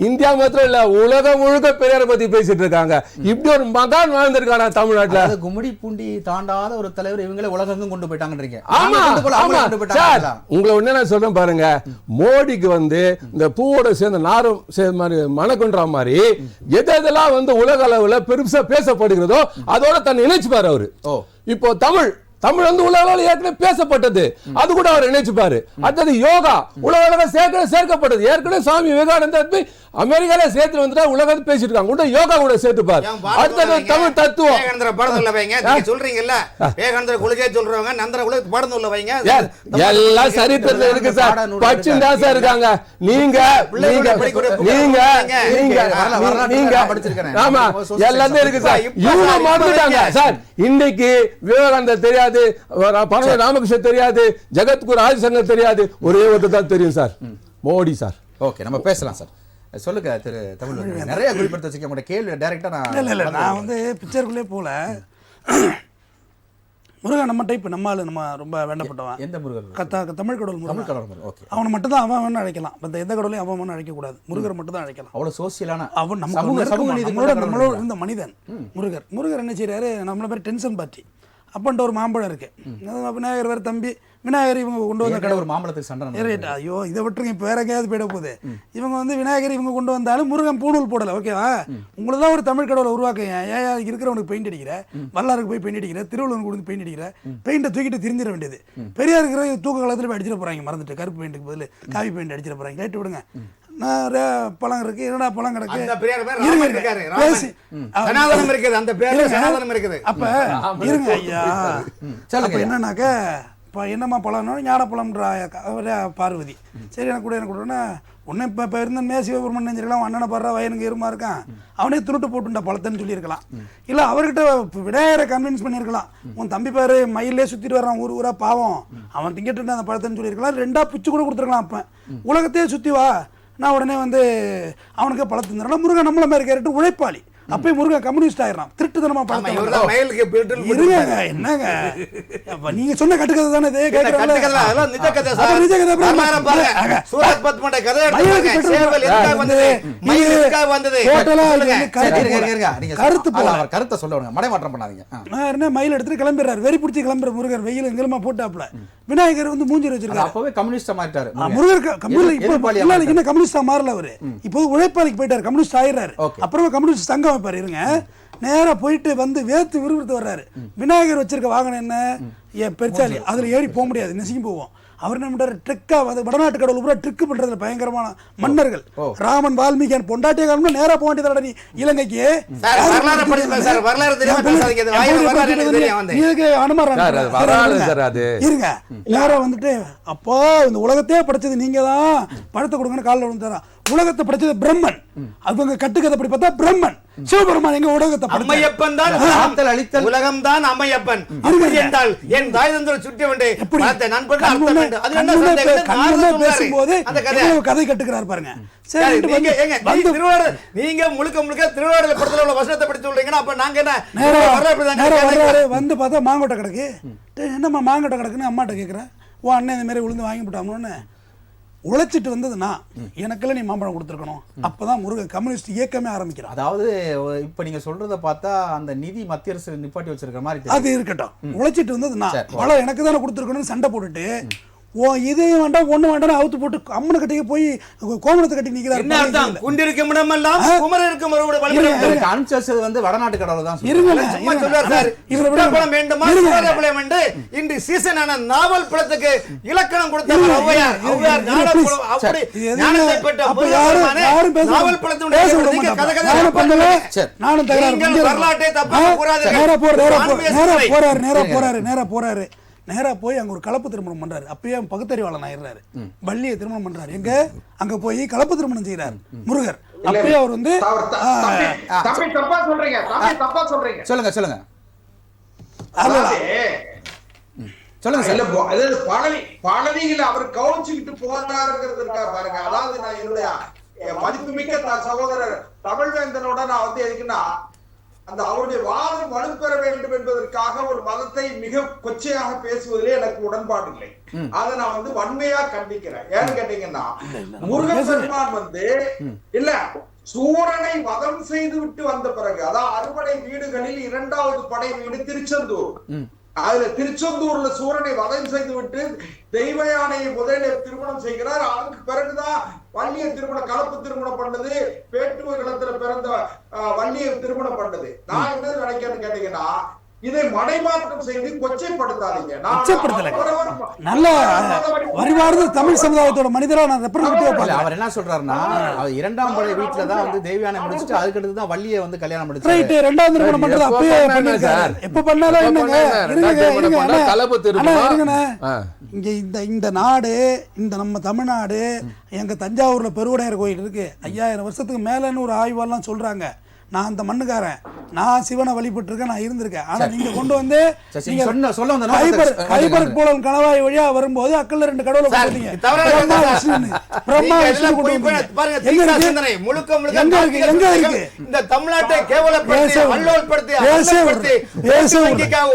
S5: இந்தியா மாத்திரம் இல்ல உலகம் முழுக்க பெரியாரை பத்தி பேசிட்டு இருக்காங்க. இப்படி ஒரு மகான் வாழ்ந்திருக்கானா தமிழ்நாட்டுல?
S1: கும்மிடி பூண்டி தாண்டாத ஒரு தலைவர் இவங்களே உலகெங்கும் கொண்டு போயிட்டாங்கன்றீங்க.
S5: உங்களை ஒண்ணு நான் சொல்றேன் பாருங்க, மோடிக்கு வந்து இந்த பூவோட சேர்ந்த நாரும் மணக்குன்ற மாதிரி எதெல்லாம் வந்து உலக அளவுல பெருசா பேசப்படுகிறதோ அதோட தன்னை இணைச்சுப்பாரு அவரு. இப்போ தமிழ் வந்து உலக ஏற்கனவே பேசப்பட்டது, அது கூட அவர் நினைச்சுப்பாரு. அடுத்தது யோகா உலக சேர்க்கப்பட்டது. ஏற்கனவே சுவாமி விவேகானந்தர் அமெரிக்கால சேர்த்து வந்துட்டா உலகத்தை பேசிட்டு இருக்காங்க, கூட யோகா கூட சேர்த்துப்பாரு. அடுத்தது தமிழ் தத்துவம்
S4: சொல்றீங்கல்ல, விவேகானந்தர் குழுக்கே சொல்றவங்க நந்தர குழுக்கு பாடம் சொல்ல வைங்க.
S5: எல்லாம் சரித்திரத்துல இருக்கு சார், பச்சுண்டாசா இருக்காங்க. நீங்க ஆமா எல்லாமே இருக்கு சார். இவங்க மாத்திட்டாங்க சார். இன்னைக்கு விவேகானந்தர் தெரியாது, ராமகிருஷ்ணன் தெரியாது, ஜெகத்குரு ஆதிசங்கர் தெரியாது, ஒரே ஒருத்தர் தான் தெரியும் சார், மோடி சார்.
S1: ஓகே, நம்ம பேசலாம் சார். சொல்லுங்க திரு தமிழ். நிறைய குறிப்பிட்ட வச்சுக்க மாட்டேன், கேள்வி டைரக்டா
S6: நான் வந்து பிக்சருக்குள்ளே போல. முருகன் நம்ம டைப், நம்ம ரொம்ப வேண்டப்பட்டவன்.
S1: எந்த முருகன்?
S6: தமிழ் கடவுள்
S1: முருகன். ஓகே,
S6: அவனை மட்டும் தான் அவன் அழைக்கலாம், மற்ற எந்த கடவுளையும் அவன் அழைக்க கூடாது. முருகர் மட்டும் தான் அழைக்கலாம்.
S1: அவ்வளவு சோசியலான
S6: அவன் நம்மளோட இருந்த மனிதன் முருகர் என்ன செய்யறாரு, நம்மள பேர் டென்ஷன் பார்ட்டி அப்பன்ட்டு ஒரு மாம்பழம் இருக்கு, விநாயகர் வேற தம்பி விநாயகர் இவங்க கொண்டு வந்த
S1: ஒரு மாம்பழத்துக்கு சண்டை.
S6: ஐயோ இதை விட்டுருங்க, இப்போ வேற எங்கேயாவது போயிட போகுது. இவங்க வந்து விநாயகர் இவங்க கொண்டு வந்தாலும் முருகன் பூணூல் போடல. ஓகேவா, உங்களுக்கு தான் ஒரு தமிழ் கடவுளை உருவாக்க ஏன் இருக்கிறவனுக்கு பெயிண்ட் அடிக்கிற, வல்லாருக்கு போய் பெயிண்ட் அடிக்கிற, திருவள்ளுவனுக்கு கொடுத்து பெயிண்ட் அடிக்கிற, பெயிண்டை தூக்கிட்டு திருந்திட வேண்டியது. பெரியார் இருக்கிற தூக்க காலத்தில் போய் அடிச்சிட போறாங்க, மறந்துட்டு கருப்பு பெயிண்ட்டுக்கு பதில் காவி பெயிண்ட் அடிச்சிட போறாங்க. ரைட்டு விடுங்க, பழம் இருக்கு, என்னடா பழம் கிடக்கு, அப்ப இருங்க ஐயா. என்னன்னாக்க என்னம்மா பழம்னா ஞானப்பழம்ன்ற பார்வதி. சரி எனக்கு கூட உன்னை இப்போ இருந்தே சிவபெருமன் நெஞ்சிருக்கலாம், அண்ணனை பாடுற வயனுக்கு இருமா இருக்கான், அவனே திருட்டு போட்டுண்டா பழத்தன்னு சொல்லியிருக்கலாம். இல்லை அவர்கிட்ட விநாயகரை கன்வின்ஸ் பண்ணியிருக்கலாம், உன் தம்பி பேர் மயிலே சுற்றிட்டு வர்றான் ஊரா பாவம், அவன் திங்கிட்டு அந்த பழத்தன்னு சொல்லியிருக்கலாம். 2 பிச்சு கூட கொடுத்துருக்கலாம். அப்போ உலகத்தையே சுற்றி வா, நான் உடனே வந்து அவனுக்கு பழத்து தந்துடுறேன். முருகன் நம்மள மாதிரி கேரக்டர் உழைப்பாளி, அப்பயே முருகன் கம்யூனிஸ்ட் ஆயிடறான், திருட்டுத்தனமா என்னங்க நீங்க சொன்ன கட்டுக்கதை தானே இது.
S1: கருத்தை சொல்லுவாங்க, மடைமாற்றம் பண்ணாதீங்க.
S6: மயில் எடுத்துட்டு கிளம்பிடுறாரு, வெறி பிடிச்சி கிளம்புற முருகர், வெயில் எங்கெல்லாமா போட்டாப்ல. விநாயகர் வந்து மூஞ்சி வச்சிருக்காரு,
S1: அப்பவே கம்யூனிஸ்டா மாறிட்டாரு
S6: முருகர். இன்னும் கம்யூனிஸ்டா மாறல அவரு, இப்போ உழைப்பாளிக்கு போயிட்டாரு, கம்யூனிஸ்ட் ஆயிடுறாரு. அப்புறமா கம்யூனிஸ்ட் சங்கம் வைப்பாரு. இருங்க, நேரா போயிட்டு வந்து வேத்து விறுவிறுத்து வர்றாரு. விநாயகர் வச்சிருக்க வாகனம் என்ன, பெருச்சாலி, அதுல ஏறி போக முடியாது, நெசிங்கி போவோம். அவர் என்ன பண்றாரு, ட்ரிக்கா வந்து வடநாட்டு கடவுள் பூரா ட்ரிக் பண்றதுல பயங்கரமான மன்னர்கள். ராமன் வால்மீகி பொண்டாட்டிய காலம்னா நேரா போக வேண்டியதா நீ இலங்கைக்கு.
S4: சார், வரலாறு படிச்சு சார், வரலாறு தெரியாம பேசாதீங்க. இது வரலாறு எனக்கு தெரியும் வந்து.
S6: இதுக்கு அனுமாரம் இருங்க. நேரா வந்துட்டு அப்போ இந்த உலகத்தையே படைச்சது நீங்க தான், பழத்தை கொடுங்கன்னு காலில் விழுந்தாரா. உலகத்தை படைச்சது பிரம்மன். அவங்க கட்டுக்கதை படி பார்த்தா பிரம்மன் சிவபெருமான் எங்க உலகத்தை
S4: அம்மையப்பன் தான் அழித்தல், உலகம் தான் அம்மையப்பன். அப்படி என்றால் என் தாய் தந்தரை சுற்றி வந்து நண்பன் அர்த்தம் வேண்டும். அது என்ன சந்தேகம்?
S6: பேசும்போது கதை கட்டுக்கிறார் பாருங்க.
S4: நீங்க முழுக்க முழுக்க திருவாரூர் படத்துல உள்ள வசனத்தை படிச்சு சொல்றீங்கன்னா அப்ப நாங்க
S6: என்ன வந்து பார்த்தா மாங்கொட்டை கிடக்கு. என்னம்மா மாங்கொட்டை கிடக்குன்னு அம்மாட்ட கேட்கிறேன். ஓ அண்ணன் இந்த மாதிரி விழுந்து வாங்கி போட்டாமோன்னு. உழைச்சிட்டு வந்ததுன்னா எனக்குள்ள நீ மாம்பழம் கொடுத்துருக்கணும். அப்பதான் முருகன் கம்யூனிஸ்ட் இயக்கமே ஆரம்பிக்கிறான்.
S1: அதாவது இப்ப நீங்க சொல்றத பார்த்தா அந்த நிதி மத்திய அரசு நிப்பாட்டி வச்சிருக்கிற மாதிரி
S6: அது இருக்கட்டும். உழைச்சிட்டு வந்ததுன்னா பழம் எனக்கு தானே கொடுத்துருக்கணும்னு சண்டை போட்டுட்டு இதையும் வேண்டாம் ஒண்ணு வேண்டாம் அவுத்து போட்டு அம்மனை கட்டிக்கு போய் கோமணத்தை கட்டி நிக்கிறாரு.
S4: குண்டிருக்கும் இடமெல்லாம் குமரருக்கும்
S1: அனுப்பிச்சது வந்து வடநாட்டு கடவுள் தான்.
S4: இன்று சீசனான நாவல் பழத்துக்கு இலக்கணம் கொடுத்தவர் ஔவையார். வரலாற்றை
S6: போறாரு. நேரா போய் அங்க ஒரு கலப்பு திருமணம் பண்றாரு. அப்பயே பகுத்தறிவாளன் ஆயிடுறாரு. வள்ளியை திருமணம் பண்றாரு. எங்க அங்க போய் கலப்பு திருமணம் செய்யறாரு முருகர். அப்பயே அவர் வந்து
S1: சொல்லுங்க சொல்லுங்க
S7: பழனியில் அவர் கவனிச்சுக்கிட்டு போறாருங்கிறது இருக்கா பாருங்க. அதாவது நான் என்னுடைய மதிப்புமிக்க சகோதரர் தமிழ்வேந்தனோட நான் வந்து எதுக்குன்னா அந்த அவருடைய வாதம் வலுப்பெற வேண்டும் என்பதற்காக ஒரு மதத்தை மிக கொச்சையாக பேசுவதிலே எனக்கு உடன்பாடு இல்லை. அதை நான் வந்து வன்மையா கண்டிக்கிறேன். ஏன்னு கேட்டீங்கன்னா முருகப்பெருமான் வந்து இல்ல சூரனை வதம் செய்து விட்டு வந்த பிறகு அதாவது அறுபடை வீடுகளில் 2வது படை வீடு திருச்செந்தூர். அதுல திருச்செந்தூர்ல சூரனை வதம் செய்து விட்டு தெய்வ யானையை முதலில் திருமணம் செய்கிறார். அதுக்கு பிறகுதான் வள்ளியை கலப்பு திருமணம் பண்ணது. பேட்டுவ களத்துல பிறந்த வள்ளியை திருமணம் பண்ணது. நான் என்ன நினைக்கிறேன்னு கேட்டீங்கன்னா இதை மடைமாற்றம் செய்து கொச்சைப்படுத்தாதீங்க.
S6: நல்ல அறிவார்ந்த தமிழ் சமுதாயத்தோட மனிதரா நான்
S1: அவர் என்ன சொல்றாருன்னா 2ஆம் படை வீட்டுல தான் வந்து தெய்வயானை முடிச்சுட்டு அதுக்கு அடுத்து தான் வள்ளியை வந்து கல்யாணம் முடிச்சு
S6: ரைட் 2வது திருமணம் பண்றது அப்பவே பண்ணிருக்காரு. எப்ப பண்ணாலும் என்னங்க இங்க இந்த நாடு இந்த நம்ம தமிழ்நாடு எங்க தஞ்சாவூர்ல பெருவுடையார் கோயில் இருக்கு. 5000 வருஷத்துக்கு மேலன்னு ஒரு ஆய்வாலாம் சொல்றாங்க. நான் அந்த மண்ணுக்காரன். நான் சிவனை வழிபட்டு இருக்கேன், நான் இருந்திருக்கேன். ஆனா நீங்க கொண்டு வந்து ஹைபர் போலன் கணவாய் வழியா வரும்போது அக்கல்ல 2 கடவுளை போட்டீங்க. பிரம்மா விஷ்ணு எங்க இருக்கு
S4: இந்த தமிழ்நாட்டை கேவலப்படுத்தி அல்லோல்படுத்தி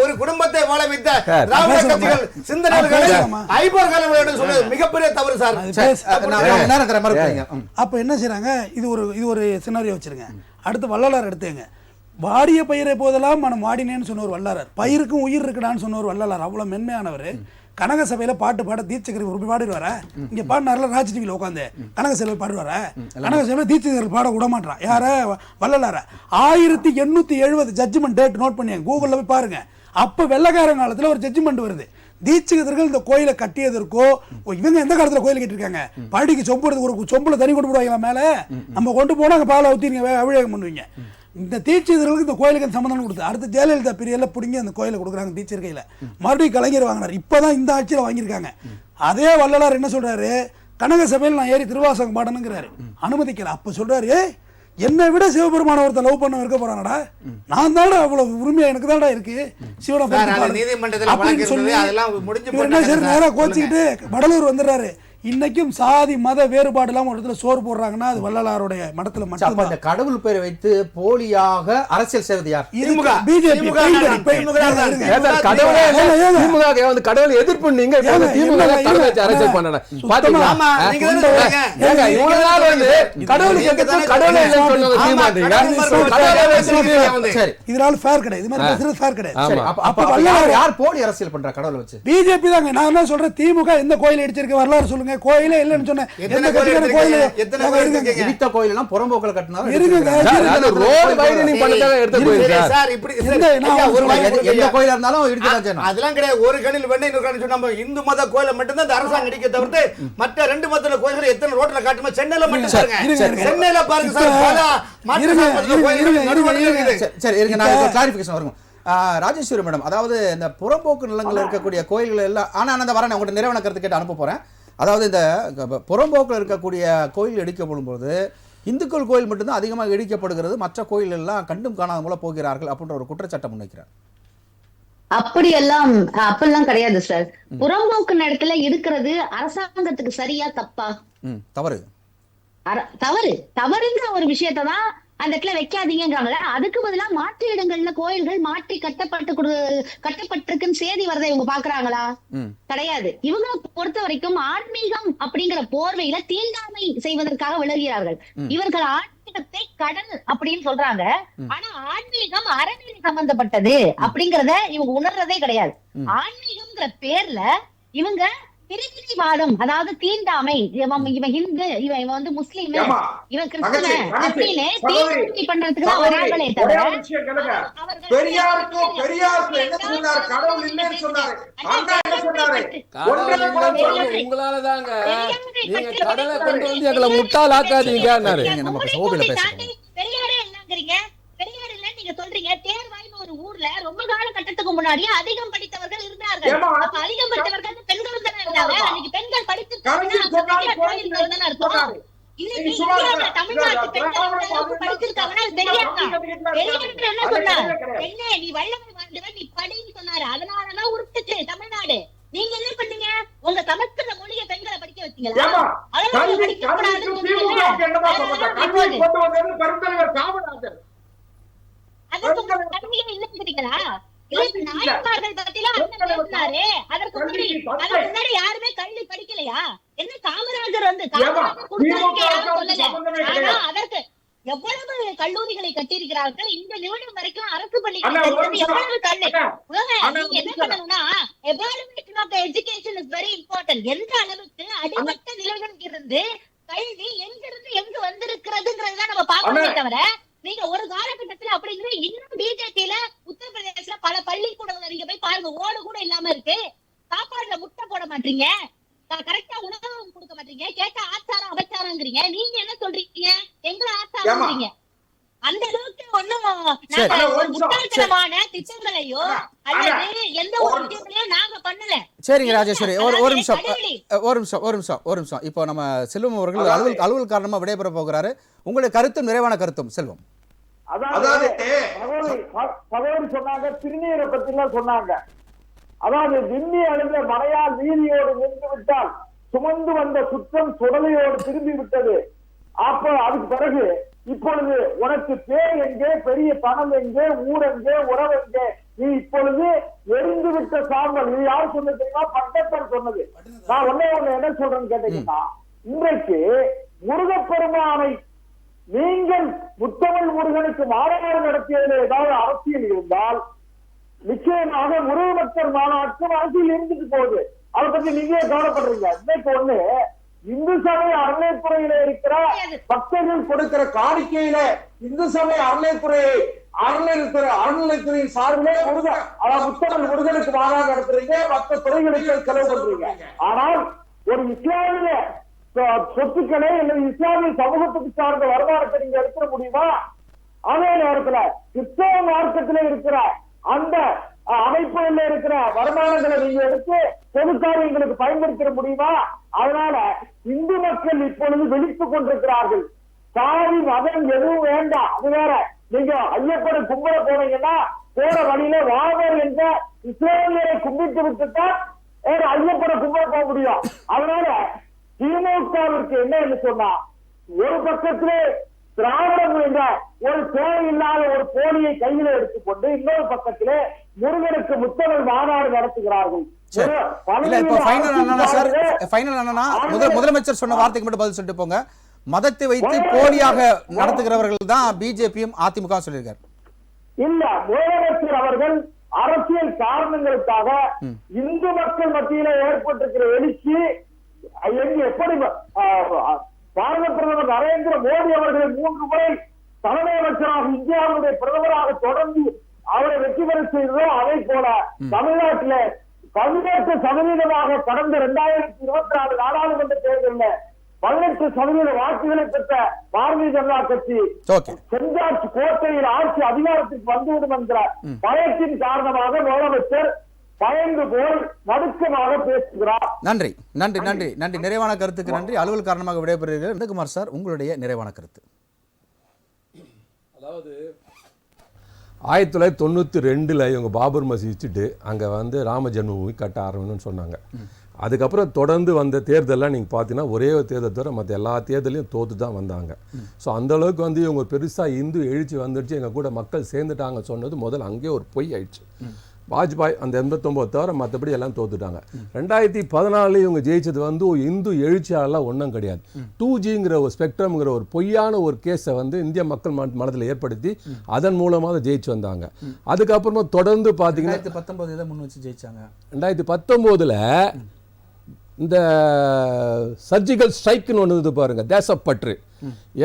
S4: ஒரு குடும்பத்தை வாழ வைத்த திராவிட கட்சிகள் சிந்தனைகளை ஹைபர் கணவாயோட சொன்னது மிகப்பெரிய தவறு சார்.
S6: அப்ப என்ன செய்றாங்க, இது ஒரு சினாரியோ வச்சிருங்க. அடுத்து வள்ளலார் எடுத்துங்க. வாடிய பயிரை போதெல்லாம் மனம் வாடினேன்னு சொன்ன ஒரு வள்ளலார், பயிருக்கும் உயிர் இருக்குடான்னு சொன்ன ஒரு வள்ளலார். அவ்வளவு மென்மையானவர். கனக சபையில பாட்டு பாட தீட்சகர் ஒரு பாடிடுவார. இங்க பாடினார்ல ராஜ் டிவியில் உட்காந்து கனக சபையில் பாடுவார. கனக சபையில தீட்சகர் பாட விட மாட்டான். யார? வள்ளலார. 1870 ஜட்ஜ்மெண்ட் டேட் நோட் பண்ணி கூகுள்ல போய் பாருங்க. அப்ப வெள்ளக்காரன் காலத்துல ஒரு ஜட்ஜ்மெண்ட் வருது. தீட்சிதர்கள் இந்த கோயிலை கட்டியதற்கோ இவங்க எந்த காலத்துல கோயில் கட்டிருக்காங்க? பழனிக்கு சொம்புறதுக்கு ஒரு சொம்புல தண்ணி கொண்டு போடுவாங்க மேல. நம்ம கொண்டு போனா அங்க பாலை ஊத்தி நீங்க அபிஷேகம் பண்ணுவீங்க. இந்த தீட்சிதர்களுக்கு இந்த கோயிலுக்கு சம்மந்தம் கொடுத்து அடுத்து ஜெயலலிதா பீரியட்ல பிடிங்கி அந்த கோயிலை கொடுக்குறாங்க தீட்சிதர் கையில. மறுபடியும் கலைஞர் வாங்கினார். இப்பதான் இந்த ஆட்சியில வாங்கியிருக்காங்க. அதே வள்ளலார் என்ன சொல்றாரு, கனக சபையில் நான் ஏறி திருவாசகம் பாடணுங்கிறாரு. அனுமதிக்கல. அப்ப சொல்றாரு, என்னை விட சிவபெருமான ஒருத்தர் லவ் பண்ண இருக்க போறானடா, நான் தானே அவ்வளவு உரிமையா எனக்கு தானடா இருக்கு சிவனை நேரா கோச்சிக்கிட்டு வடலூர் வந்துடுறாரு. இன்னைக்கும் சாதி மத வேறுபாடு இல்லாம ஒரு இடத்துல சோறு போடுறாங்கன்னா அது வள்ளலாருடைய மடத்துல மட்டும்.
S1: அந்த கடவுள் பேரை வைத்து போலியாக அரசியல் செய்வது யார்?
S6: பிஜேபி.
S5: கடவுளை எதிர்ப்பு நீங்க அரசியல் பண்ண
S6: இதனால ஃபேர் கிடையாது. இது மாதிரி ஃபேர் கிடையாது.
S1: யார் போலி அரசியல் பண்ற கடவுளை வச்சு?
S6: பிஜேபி தாங்க. நான் என்ன சொல்றேன், திமுக எந்த கோயில் அடிச்சிருக்க வரலாறு சொல்லுங்க. எடுத்துக்கங்க. கோயிலே இல்லைன்னு சொன்னேன்.
S4: எத்தனை கோயில் எடுத்திருக்கீங்க? எத்தனை கோயில் எடுத்திருக்கீங்க?
S1: இடித்த கோயில் எல்லாம் புறம்போக்கில் கட்டினாலும்
S5: ரோடு வைடனிங் பண்ணதாக எடுத்த கோயில் சார்.
S4: சார் இப்படி
S1: எந்த கோயிலா இருந்தாலும் இடிக்கதான் செய்யணும்.
S4: அதெல்லாம் கிடையாது. ஒரு கண்ணில் வெண்ணெய் இன்னொரு கண்ணில் சொன்னா நம்ம இந்து மத கோயிலை மட்டும்தான் இந்த அரசாங்கம் இடிக்க தவிர்த்து மற்ற 2 மதத்துல கோயில்கள் எத்தனை ரோட்ல காட்டுமா? சென்னையில மட்டும் பாருங்க. சென்னையில பாருங்க சார், பல மாற்று சமூக கோயில்கள் நடுவழியில் இருக்குது.
S1: சரி இருங்க, நான் கிளாரிஃபிகேஷன் வரும். ராஜேஸ்வரி மேடம், அதாவது இந்த புறம்போக்கு நிலங்கள் இருக்கக்கூடிய கோயில்கள் எல்லாம், ஆனா அந்த வரேன் உங்கள்கிட்ட நிறைவான கருத்து கேட்டு அனுப்ப போறேன். அதாவது இந்த புறம்போக்கில் இருக்கக்கூடிய கோயில் இடிக்கப்படும் போது இந்துக்கள் கோயில் மட்டும்தான் அதிகமாக இடிக்கப்படுகிறது, மற்ற கோயில் எல்லாம் கண்டும் காணாத மூலம் போகிறார்கள் அப்படின்ற ஒரு குற்றச்சாட்டம் முன்வைக்கிறார்.
S2: அப்படிலாம் கிடையாது சார். புறம்போக்கு இடத்துல இருக்கிறது அரசாங்கத்துக்கு சரியா தப்பா?
S1: தவறு
S2: தவறுங்கிற ஒரு விஷயத்தை தான் அந்த இடத்துல வைக்காதீங்கிறாங்களே. அதுக்கு பதிலா மாற்று இடங்கள்ல கோயில்கள் மாற்றி கட்டப்பட்டிருக்குன்னு செய்தி வரதை இவங்க பாக்குறாங்களா? கிடையாது. இவங்க பொறுத்த வரைக்கும் ஆன்மீகம் அப்படிங்கிற போர்வையில தீண்டாமை செய்வதற்காக விலகிறார்கள். இவர்கள் ஆன்மீகத்தை கடல் அப்படின்னு சொல்றாங்க. ஆனா ஆன்மீகம் அறநெறி சம்பந்தப்பட்டது அப்படிங்கறத இவங்க உணர்றதே கிடையாது. ஆன்மீகம்ங்கிற பேர்ல இவங்க பிரிவினைவாதம், அதாவது தீண்டாமை, இவன் ஹிந்து, இவன் வந்து முஸ்லீம், இவன் கிறிஸ்தவன் அப்படின்னு தீண்டாமை பண்றதுக்கு தான் வராங்களே தவிர
S5: உங்களாலதாங்க நீங்க கடலை கொண்டு வந்து எங்களை முட்டாளாக்காதீங்க.
S2: பெரியாரே என்னங்கிறீங்க? பெரியார் இல்ல நீங்க சொல்றீங்க. தேர்வாய்னு ஒரு ஊர்ல ரொம்ப காலகட்டத்துக்கு முன்னாடி அதிகம் படித்தவர்கள் இருந்தார்கள். அப்ப அதிகம் படித்தவர்கள் பெண்கள் தானே இருந்தாங்க. அன்னைக்கு பெண்கள் படிச்சிருக்காங்க. இன்னைக்கு இந்தியாவுல தமிழ்நாட்டு பெண்கள் படிச்சிருக்காங்கன்னா பெரியார் தான். பெரியார் என்ன சொன்னார்? பெண்ணே நீ வல்லமை வாழ்ந்தவன், நீ படின்னு சொன்னாரு. அதனாலதான் உருட்டுச்சு தமிழ்நாடு. நீங்க என்ன பண்ணீங்க? உங்க சமஸ்கிருத மொழியை பெண்களை படிக்க வச்சீங்களா? அதனால படிக்க கூடாதுன்னு யாருமே கல்வி படிக்கலையா? என்ன காமராஜர் வந்து அதற்கு எவ்வளவு கல்லூரிகளை கட்டியிருக்கிறார்கள். இந்த நிமிடம் வரைக்கும் அரசு பள்ளிகள் எவ்வளவு கல்வி. நீங்க என்ன பண்ணணும்னா, evaluation of education is very important. எந்த அளவுக்கு அடிமட்ட நிலைகளுக்கு இருந்து கல்வி எங்கிருந்து எங்க வந்திருக்கிறதுங்கிறதுதான் நம்ம பார்க்கணுமே தவிர, நீங்க ஒரு காலகட்டத்துல அப்படிங்கிற இன்னும் பிஜேபியில உத்தரப்பிரதேசல பல பள்ளிக்கூடங்களை நீங்க போய் பாருங்க, ஓடு கூட இல்லாம இருக்கு. சாப்பாடுல முட்டை போட மாட்டீங்க, கரெக்டா உணவு கொடுக்க மாட்டீங்க, கேட்ட ஆச்சாரம் அபச்சாரங்கிறீங்க. நீங்க என்ன சொல்றீங்க? எங்களை ஆச்சாரங்கிறீங்க. அந்த அளவுக்கு ஒண்ணும் முட்டாள்தனமான திட்டங்களையோ அல்லது எந்த ஒரு விஷயங்களையும் நாங்க பண்ணல.
S1: சரிங்க ராஜேஸ்வரி, ஒரு நிமிஷம். இப்போ நம்ம செல்வம் அவர்கள் அலுவல் காரணமா விடைபெற போகிறாரு. உங்களுடைய கருத்தும் நிறைவான கருத்தும் செல்வம்.
S3: அதாவது சகோதரி சொன்னாங்க, திருநீரை பத்தி எல்லாம் சொன்னாங்க. அதாவது விண்ணி அழுந்த மலையால் வீதியோடு நின்று விட்டால் சுமந்து வந்த சுற்றம் சுடலையோடு திரும்பி விட்டது. அப்ப அதுக்கு பிறகு இப்பொழுது உனக்கு பேர் எங்கே, பெரிய பணம் எங்கே, ஊர் எங்கே, உறவு எங்கே, நீ இப்பொழுது எரிந்து விட்ட சாம்பல். நீ யார் சொன்னது தெரியுமா? பட்டத்தன் சொன்னது. நான் ஒன்னே என்ன சொல்றேன்னு கேட்டீங்கன்னா, இன்றைக்கு முருகப்பெருமானை நீங்கள் முத்தமிழ் முருகனுக்கு மாநாடு நடத்தியதில் ஏதாவது அரசியல் இருந்தால் நிச்சயமாக முருகபக்தர் மாநாட்டுக்கும் அரசியல் இருந்துட்டு போகுது. அதை பத்தி நீங்க கவலைப்படுறீங்க. இன்னைக்கு ஒண்ணு இந்து சமய அறநிலைத்துறையில இருக்கிற பக்தர்கள் கொடுக்கிற காணிக்கையில இந்து சமய அறநிலைத்துறையின் சார்பிலே முத்தமிழ் முருகனுக்கு மாநாடு நடத்துறீங்க, மற்ற துறைகளுக்கு செலவு பண்றீங்க. ஆனால் ஒரு இஸ்லாமிய சொத்துக்களை அல்லது இஸ்லாமிய சமூகத்துக்கு சார்ந்த வருமானத்தை நீங்க எடுத்துட முடியுமா? அதே நேரத்துல கிறிஸ்தவ மார்க்கத்தில் இருக்கிற அந்த அமைப்புல இருக்கிற வருமானங்களை நீங்க எடுத்து பொது காரியங்களுக்கு பயன்படுத்த முடியுமா? அதனால இந்து மக்கள் இப்பொழுது விழித்துக் கொண்டிருக்கிறார்கள். சாதி மதம் எதுவும் வேண்டாம். அது வேற. நீங்க ஐயப்பனை கும்பிட போனீங்கன்னா போற வழியில வாவர் என்ற இஸ்லாமியரை கும்பிட்டு விட்டுத்தான் ஐயப்பனை கும்பிட போக முடியும். அதனால திமுகவிற்கு என்ன சொன்னா, ஒரு பக்கத்திலே திராவிடம் என்ற ஒரு தேவையில்லாத ஒரு போலியை கையில எடுத்துக்கொண்டு இன்னொரு பக்கத்திலே முருகனுக்கு முத்தமிழ் மாநாடு நடத்துகிறார்கள்.
S1: முதலமைச்சர் சொன்ன வார்த்தைக்கு மட்டும் பதில் சொல்லிட்டு போங்க. மதத்தை வைத்து போலியாக நடத்துகிறவர்கள் தான் பிஜேபியும் அதிமுக சொல்லியிருக்காரு.
S3: இல்ல, முதலமைச்சர் அவர்கள் அரசியல் காரணங்களுக்காக இந்து மக்கள் மத்தியில ஏற்பட்டிருக்கிற எழுச்சி எப்படி பாரத பிரதமர் நரேந்திர மோடி அவர்களை 3 முறை தலைமை அமைச்சராக இந்தியாவுடைய பிரதமராக தொடர்ந்து அவரை வெற்றி பெற செய்ததோ அதை போல தமிழ்நாட்டில 18% கடந்த 2024 நாடாளுமன்ற தேர்தலில் 18% வாக்குகளை பெற்ற பாரதிய ஜனதா கட்சி செஞ்சாட்சி கோட்டையில் ஆட்சி அதிகாரத்துக்கு வந்துவிடும் என்கிற பயத்தின் காரணமாக முதலமைச்சர் பயந்து போல் நடுக்கமாக பேசுகிறார்.
S1: நன்றி நன்றி நன்றி நன்றி. நிறைவான கருத்துக்கு நன்றி. அலுவல் காரணமாக விடைபெறுகிறீர்கள். நந்தகுமார் சார், உங்களுடைய நிறைவான கருத்து.
S5: அதாவது 1992 இவங்க பாபர் மசீதிச்சுட்டு அங்கே வந்து ராம ஜென்மபூமி கட்ட ஆரம்பிக்கணும்னு சொன்னாங்க. அதுக்கப்புறம் தொடர்ந்து வந்த தேர்தலெலாம் நீங்கள் பார்த்தீங்கன்னா ஒரே ஒரு தேர்தல் தவிர மற்ற எல்லா தேர்தலையும் தோற்று தான் வந்தாங்க. ஸோ அந்தளவுக்கு வந்து இவங்க பெருசாக இந்து எழுச்சி வந்துடுச்சு, எங்கள் கூட மக்கள் சேர்ந்துட்டாங்க சொன்னது முதல்ல அங்கேயே ஒரு பொய் ஆயிடுச்சு. வாஜ்பாய் அந்த 89 தவிர மற்றபடி எல்லாம் தோத்துட்டாங்க. 2014 இவங்க ஜெயிச்சது வந்து இந்து எழுச்சியாளெல்லாம் ஒன்றும் கிடையாது. 2Gங்கிற ஒரு ஸ்பெக்ட்ரம்ங்கிற ஒரு பொய்யான ஒரு கேஸை வந்து இந்திய மக்கள் மனதில் ஏற்படுத்தி அதன் மூலமாக ஜெயிச்சு வந்தாங்க. அதுக்கப்புறமா தொடர்ந்து பார்த்தீங்கன்னா
S1: 2019 முன் வச்சு ஜெயிச்சாங்க.
S5: 2019 இந்த சர்ஜிக்கல் ஸ்ட்ரைக்குன்னு ஒன்று இது பாருங்கள், தேசப்பற்று.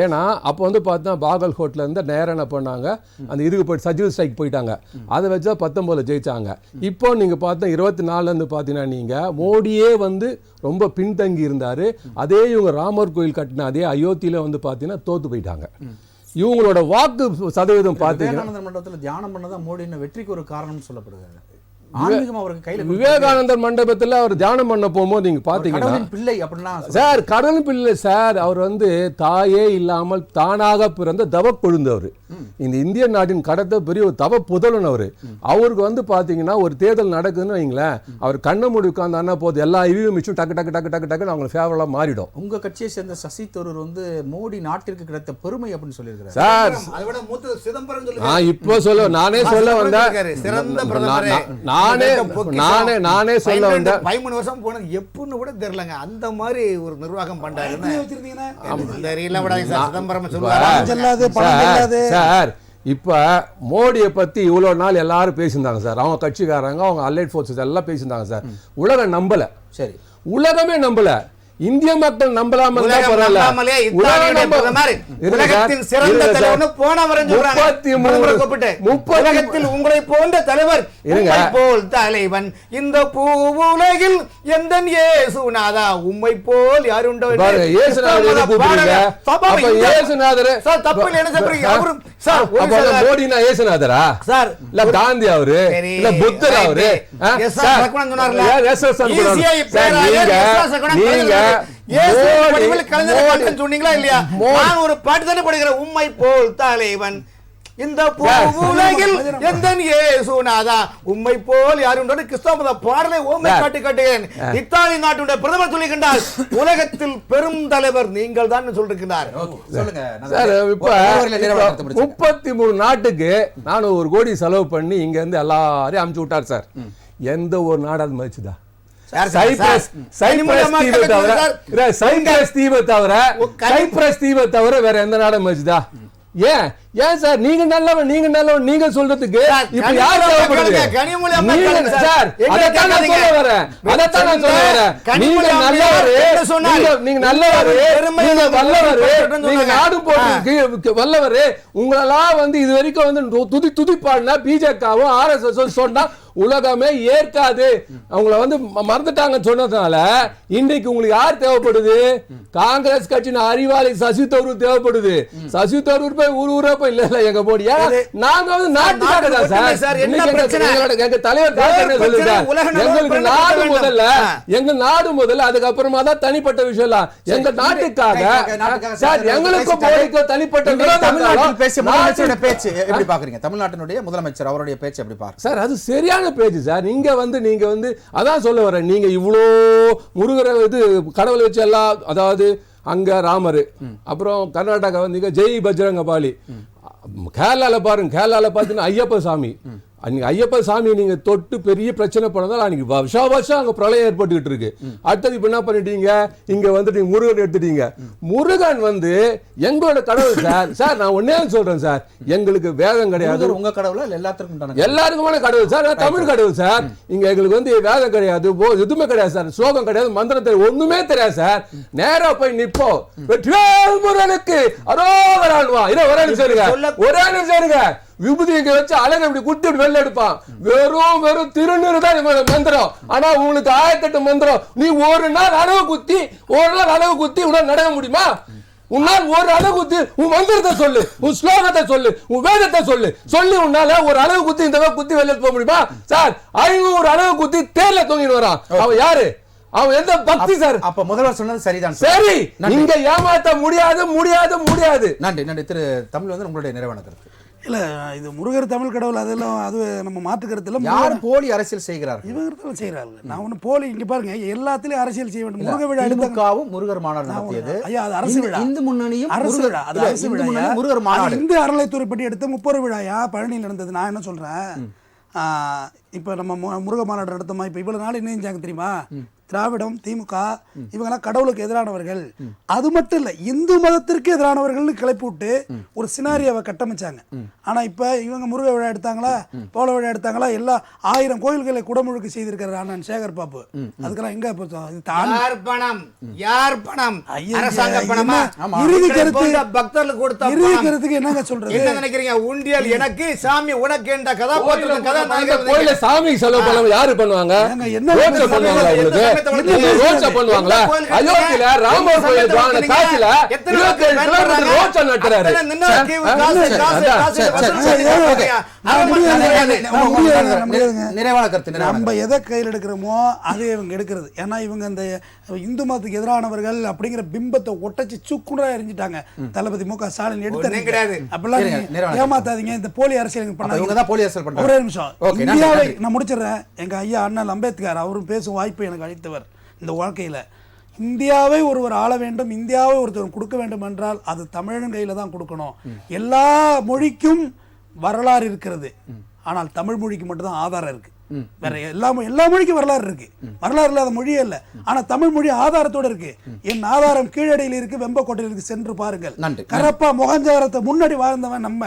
S5: ஏன்னா அப்போ வந்து பார்த்தா பாகல்கோட்டில் இருந்து நேரம் என்ன பண்ணாங்க, அந்த இதுக்கு போய் சர்ஜிக்கல் ஸ்ட்ரைக் போயிட்டாங்க. அதை வச்சா 19 ஜெயிச்சாங்க. இப்போ நீங்கள் பார்த்தா 24 பார்த்தீங்கன்னா நீங்கள் மோடியே வந்து ரொம்ப பின்தங்கி இருந்தார். அதே இவங்க ராமர் கோயில் கட்டின அதே அயோத்தியில் வந்து பார்த்தீங்கன்னா தோற்று போயிட்டாங்க. இவங்களோட வாக்கு சதவீதம் பார்த்தீங்கன்னா
S1: மண்டபத்தில் தியானம் பண்ணதான் மோடியின் வெற்றிக்கு ஒரு காரணம் சொல்லப்படுது.
S5: விவேகானந்தர் மண்டபத்தில் அவர் தியானம் பண்ண போகும்போது நீங்க பாத்தீங்கன்னா
S1: பிள்ளை அப்படின்னா
S5: சார், கடவுள் பிள்ளை சார். அவர் வந்து தாயே இல்லாமல் தானாக பிறந்த தவ கொழுந்தவர். இந்த இந்திய நாட்டின் கடத்த பெரிய ஒரு தவ புதலன் அவரு. அவருக்கு வந்து பாத்தீங்கன்னா ஒரு தேர்தல் நடக்குதுன்னு வைங்களேன், அவர் கண்ணை மூடி உட்கார்ந்தாருன்னா போது எல்லா இவியும் மிச்சம் டக்கு டக்கு டக்கு டக்கு டக்குன்னு அவங்க ஃபேவரலா மாறிடும்.
S1: உங்க கட்சியை சேர்ந்த சசி தரூர் வந்து மோடி நாட்டிற்கு கிடைத்த பெருமை அப்படின்னு சொல்லியிருக்கிறார்
S5: சார். இப்போ சொல்ல நானே சொல்ல வந்தேன், நானே சொல்ல வந்தேன்.
S4: 13 வருஷம் போனது எப்பன்னு கூட தெரியலங்க. அந்த மாதிரி ஒரு நிர்வாகம் பண்றாரு.
S5: சார் இப்ப மோடியை பத்தி இவ்வளவு நாள் எல்லாரும் பேசியிருந்தாங்க சார். அவங்க கட்சிக்காரங்க, அவங்க அலைட் போர்சஸ் எல்லாம் பேசியிருந்தாங்க சார். உலகம் நம்பல. சரி, உலகமே நம்பல. இந்திய மக்கள் நம்பலாம
S4: உங்களை போன்ற தலைவர் போல் தலைவன் இந்த பூவுலகில் எந்த இயேசுநாதா உம்மை போல் யாருண்டோ.
S5: மோடினா இயேசுநாதரா சார்? இல்ல காந்தி அவரு, இல்ல புத்தர் அவரு?
S4: சொன்னீங்களா இல்லையா? நான் ஒரு பாட்டு தானே படிக்கிறேன், உம்மை போல் தலைவன் இந்த உலகில் எந்த இயேசுநாதா உம்மை போல் யாரும் கிறிஸ்தவ பாடலை ஓமை காட்டி காட்டுகிறேன். இத்தாலி நாட்டுடைய பிரதமர் சொல்லுகின்றார், உலகத்தில் பெரும் தலைவர் நீங்கள் தான் சொல்லிருக்கிறார்.
S5: 33 நாட்டுக்கு 400 கோடி செலவு பண்ணி இங்க இருந்து எல்லாரையும் அமுச்சு விட்டார் சார். எந்த ஒரு நாடாது மதிச்சுதா? சைப்ரஸ் தீவை தவிர வேற எந்த நாடும் மதிச்சுதா? ஏன் சார் நீங்க நல்லவன் நீங்க சொல்றதுக்கு இப்ப யார் தேவைப்படுது? சார் அதைத்தான் நான் சொல்ல வரேன். நீங்க நல்லவரு, நீங்க நல்லவரு, நீங்க வல்லவரு, நீங்க நாடு போட்டு வல்லவரு. உங்களெல்லாம் வந்து இது வரைக்கும் வந்து துதிப்பாடுனா பிஜேகவும் RSS சொன்னா உலகமே ஏற்காது. அவங்கள வந்து மறந்துட்டாங்கன்னு சொன்னதுனால இன்னைக்கு உங்களுக்கு யார் தேவைப்படுது? காங்கிரஸ் கட்சியின் அறிவாளி சசி தரூர் தேவைப்படுது. சசி தரூர் போய் ஊரா போய் இல்ல எங்க போடியா, நாங்க வந்து நாட்டுக்காக தான் சார். எங்க தலைவர் எங்க நாடு முதல்ல, அதுக்கப்புறமா தான் தனிப்பட்ட விஷயம். எங்க நாட்டுக்காக சார், எங்களுக்கும் போடிக்கும் தனிப்பட்ட
S1: தமிழ்நாட்டில் பேசிய முதலமைச்சரோட பேச்சு எப்படி பாக்குறீங்க? தமிழ்நாட்டினுடைய முதலமைச்சர் அவருடைய பேச்சு எப்படி பாருங்க
S5: சார்? அது சரியான பேச்சு சார். நீங்க வந்து அதான் சொல்ல வரேன். நீங்க இவ்வளோ முருகரை இது கடவுளை வச்சு எல்லாம், அதாவது அங்க ராமர், அப்புறம் கர்நாடகா வந்து ஜெய் பஜ்ரங்க பாலி, கேரளால பாருங்க, கேரளால பார்த்தீங்கன்னா ஐயப்ப சாமி, அன்னைக்கு ஐயப்ப சாமி நீங்க தொட்டு பெரிய பிரச்சனை பண்ணதால் அன்னைக்கு வருஷம் அங்க பிரளயம் ஏற்பட்டுக்கிட்டு இருக்கு. அடுத்தது இப்ப என்ன பண்ணிட்டீங்க, இங்க வந்துட்டு முருகன் எடுத்துட்டீங்க. முருகன் வந்து எங்களோட கடவுள் சார். சார் நான் ஒன்னே சொல்றேன் சார், எங்களுக்கு வேதம் கிடையாது.
S1: உங்க கடவுளா இல்ல எல்லாத்துக்கும்
S5: எல்லாருக்குமான கடவுள் சார், தமிழ் கடவுள் சார். இங்க எங்களுக்கு வந்து வேதம் கிடையாது, எதுவுமே கிடையாது சார், ஸ்லோகம் கிடையாது, மந்திரம் தெரியாது, ஒண்ணுமே தெரியாது சார். நேரா போய் நிப்போம், வெற்றிவேல் முருகனுக்கு அரோகரான்வா. இதை ஒரே நிமிஷம் இருங்க. விபூதி இங்க வச்சு அழகு இப்படி குத்தி வெளில எடுப்பான். வெறும் திருநீறு தான் மந்திரம். ஆனா உங்களுக்கு 1008 மந்திரம். நீ ஒரு நாள் அளவு குத்தி உடனே நடக்க முடியுமா? உன்னால் ஒரு அளவு குத்தி உன் மந்திரத்தை சொல்லு, உன் ஸ்லோகத்தை சொல்லு, உன் வேதத்தை சொல்லி உன்னால ஒரு அளவு குத்தி இந்த குத்தி வெளில போக முடியுமா? சார் 500 அளவு குத்தி தேர்ல தூங்கிட்டு வரான். அவன் யாரு? அவன் எந்த பக்தி சார்?
S1: அப்ப முதல்வர் சொன்னது சரிதான்.
S5: சரி, நீங்க ஏமாத்த முடியாது.
S1: நன்றி திரு தமிழ் வந்து உங்களுடைய நிறைவான கருத்து.
S6: இல்ல இது முருகர் தமிழ் கடவுள், அதெல்லாம் அது நம்ம மாற்று கருத்துல.
S1: யார் போலி அரசியல் செய்கிறார்கள்?
S6: இவங்க செய்யறாங்க. நான் ஒண்ணு போலி, இங்க பாருங்க, எல்லாத்துலயும் அரசியல் செய்ய வேண்டும். முருக விழா
S1: திமுகவும் முருகர் மாநாடு நடத்தியது.
S6: ஐயா, அது அரசு விழா.
S1: இந்து முன்னணியும்
S6: அரசு விழா. அது அரசு விழா.
S1: முருகர் மாநாடு
S6: இந்து அறநிலைத்துறை பற்றி எடுத்த 30 விழாயா பழனியில் நடந்தது. நான் என்ன சொல்றேன், இப்ப நம்ம முருக மாநாடு நடத்தமா, இப்ப இவ்வளவு நாள் என்ன செஞ்சாங்க தெரியுமா? திராவிடம், திமுக இவங்கெல்லாம் கடவுளுக்கு எதிரானவர்கள், அது மட்டும் இல்ல இந்து மதத்திற்கு எதிரானவர்கள் கிளப்பி விட்டு ஒரு சினாரியாவை கட்டமைச்சாங்க. ஆனா இப்ப இவங்க முருக விழா எடுத்தாங்களா, போல விழா எடுத்தாங்களா, எல்லா 1000 கோயில்களை குடமுழுக்கு செய்திருக்கிறார் அண்ணன் சேகர் பாபு. அதுக்கெல்லாம் எங்க இறுதிக்கிறதுக்கு என்னங்க சொல்றது?
S4: என்ன நினைக்கிறீங்க? உண்டியல் எனக்கு, சாமி உனக்கு என்ற கதாபாத்திரம்
S5: சாமி செலவு பண்ண யாரு பண்ணுவாங்க?
S6: என்ன
S5: உங்களுக்கு பண்ணுவாங்களா? அயோத்தியில ராமர் கோயில் வாங்கின காசுல 27 கிலோமீட்டர் ரோட்ஸ் நட்டுறாரு.
S1: நிறைவான கருத்து.
S6: நம்ம எதை கையில் எடுக்கிறோமோ அதை இவங்க எடுக்கிறது. ஏன்னா இவங்க அந்த இந்து மதத்துக்கு எதிரானவர்கள் அப்படிங்கிற பிம்பத்தை ஒட்டச்சு சுக்குன்றா எரிஞ்சிட்டாங்க. தளபதி மு.க. ஸ்டாலின் எடுத்து கிடையாது. அப்படிலாம் ஏமாத்தாதீங்க. இந்த போலி அரசியல் பண்ணாங்க. ஒரே நிமிஷம், இந்தியாவை நான் முடிச்சிடறேன். எங்க ஐயா அண்ணல் அம்பேத்கர் அவரும் பேசும் வாய்ப்பு எனக்கு அளித்தவர். இந்த வாழ்க்கையில இந்தியாவை ஒருவர் ஆள வேண்டும், இந்தியாவை ஒருத்தர் கொடுக்க வேண்டும் என்றால் அது தமிழன் கையில தான் கொடுக்கணும். எல்லா மொழிக்கும் வரலாறு இருக்கிறது, ஆனால் தமிழ் மொழிக்கு மட்டும்தான் ஆதாரம் இருக்கு. வேற எல்லா மொழிக்கும் வரலாறு இருக்கு, வரலாறு இல்லாத மொழியே இல்ல. ஆனா தமிழ் மொழி ஆதாரத்தோட இருக்கு. என் ஆதாரம் கீழடியில் இருக்கு, வெம்பக்கோட்டையில் இருக்கு, சென்று பாருங்கள். கரப்பா மொகஞ்சாரத்தை முன்னாடி வாழ்ந்தவன் நம்ம.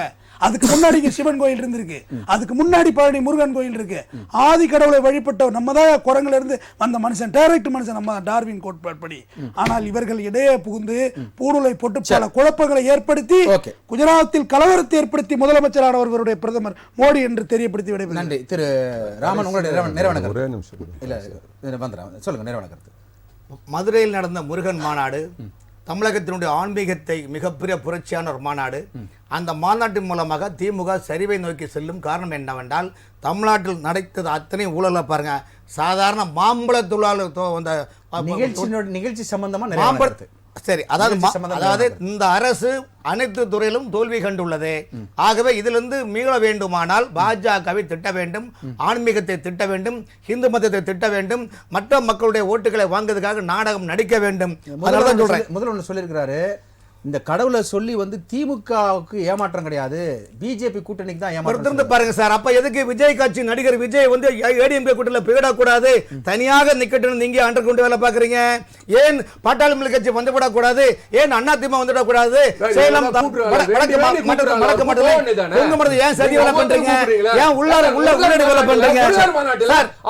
S6: அதுக்கு முன்னாடி சிவன் கோயில் இருந்திருக்கு, அதுக்கு முன்னாடி பழனி முருகன் கோயில் இருக்கு. ஆதி கடவுளை வழிபட்டவர் நம்ம தான். குரங்குல இருந்து வந்த மனுஷன், டைரக்ட் மனுஷன் நம்ம, டார்வின் கோட்பாடு. ஆனால் இவர்கள் இடையே புகுந்து பூடலை போட்டு பல குழப்பங்களை ஏற்படுத்தி குஜராத்தில் கலவரத்தை ஏற்படுத்தி முதலமைச்சரானவர் இவருடைய பிரதமர் மோடி என்று தெரியப்படுத்தி விட.
S1: நன்றி திரு ராமன். உங்களுடைய நிறைவான கருத்து சொல்லுங்க. நிறைவான கருத்து.
S4: மதுரையில் நடந்த முருகன் மாநாடு தமிழகத்தினுடைய ஆன்மீகத்தை மிகப்பெரிய புரட்சியான ஒரு மாநாடு. அந்த மாநாட்டின் மூலமாக திமுக சரிவை நோக்கி செல்லும். காரணம் என்னவென்றால் தமிழ்நாட்டில் நடத்தது அத்தனை ஊழலை பாருங்க. சாதாரண மாம்பழ தொழிலாளர்
S1: நிகழ்ச்சி சம்பந்தமா
S4: சரி, அதாவது இந்த அரசு அனைத்து துறையிலும் தோல்வி கண்டுள்ளது. ஆகவே இதிலிருந்து மீள வேண்டுமானால் பாஜகவை திட்ட வேண்டும், ஆன்மீகத்தை திட்ட வேண்டும், இந்து மதத்தை திட்ட வேண்டும், மற்ற மக்களுடைய ஓட்டுகளை வாங்குவதற்காக நாடகம் நடிக்க வேண்டும்.
S1: முதல்ல சொல்லியிருக்கிறாரு, இந்த கடவுளை சொல்லி வந்து திமுகவுக்கு ஏமாற்றம் கிடையாது, பிஜேபி கூட்டணிக்கு தான் ஏமாற்றம்.
S4: பாருங்க சார், அப்ப எதுக்கு விஜய் கட்சி நடிகர் விஜய் வந்து ஏடிஎம்கே கூட்டணியில் போயிடக்கூடாது, தனியாக நிக்கட்டும், நீங்க அண்டர் கொண்டு வேலை பாக்குறீங்க? ஏன் பாட்டாளி மக்கள் கட்சி வந்துவிடக்கூடாது? ஏன் அண்ணா திமுக வந்துவிடக்கூடாது? சேலம் ஏன் சரி வேலை பண்றீங்க? ஏன் உள்ளாடி வேலை பண்றீங்க?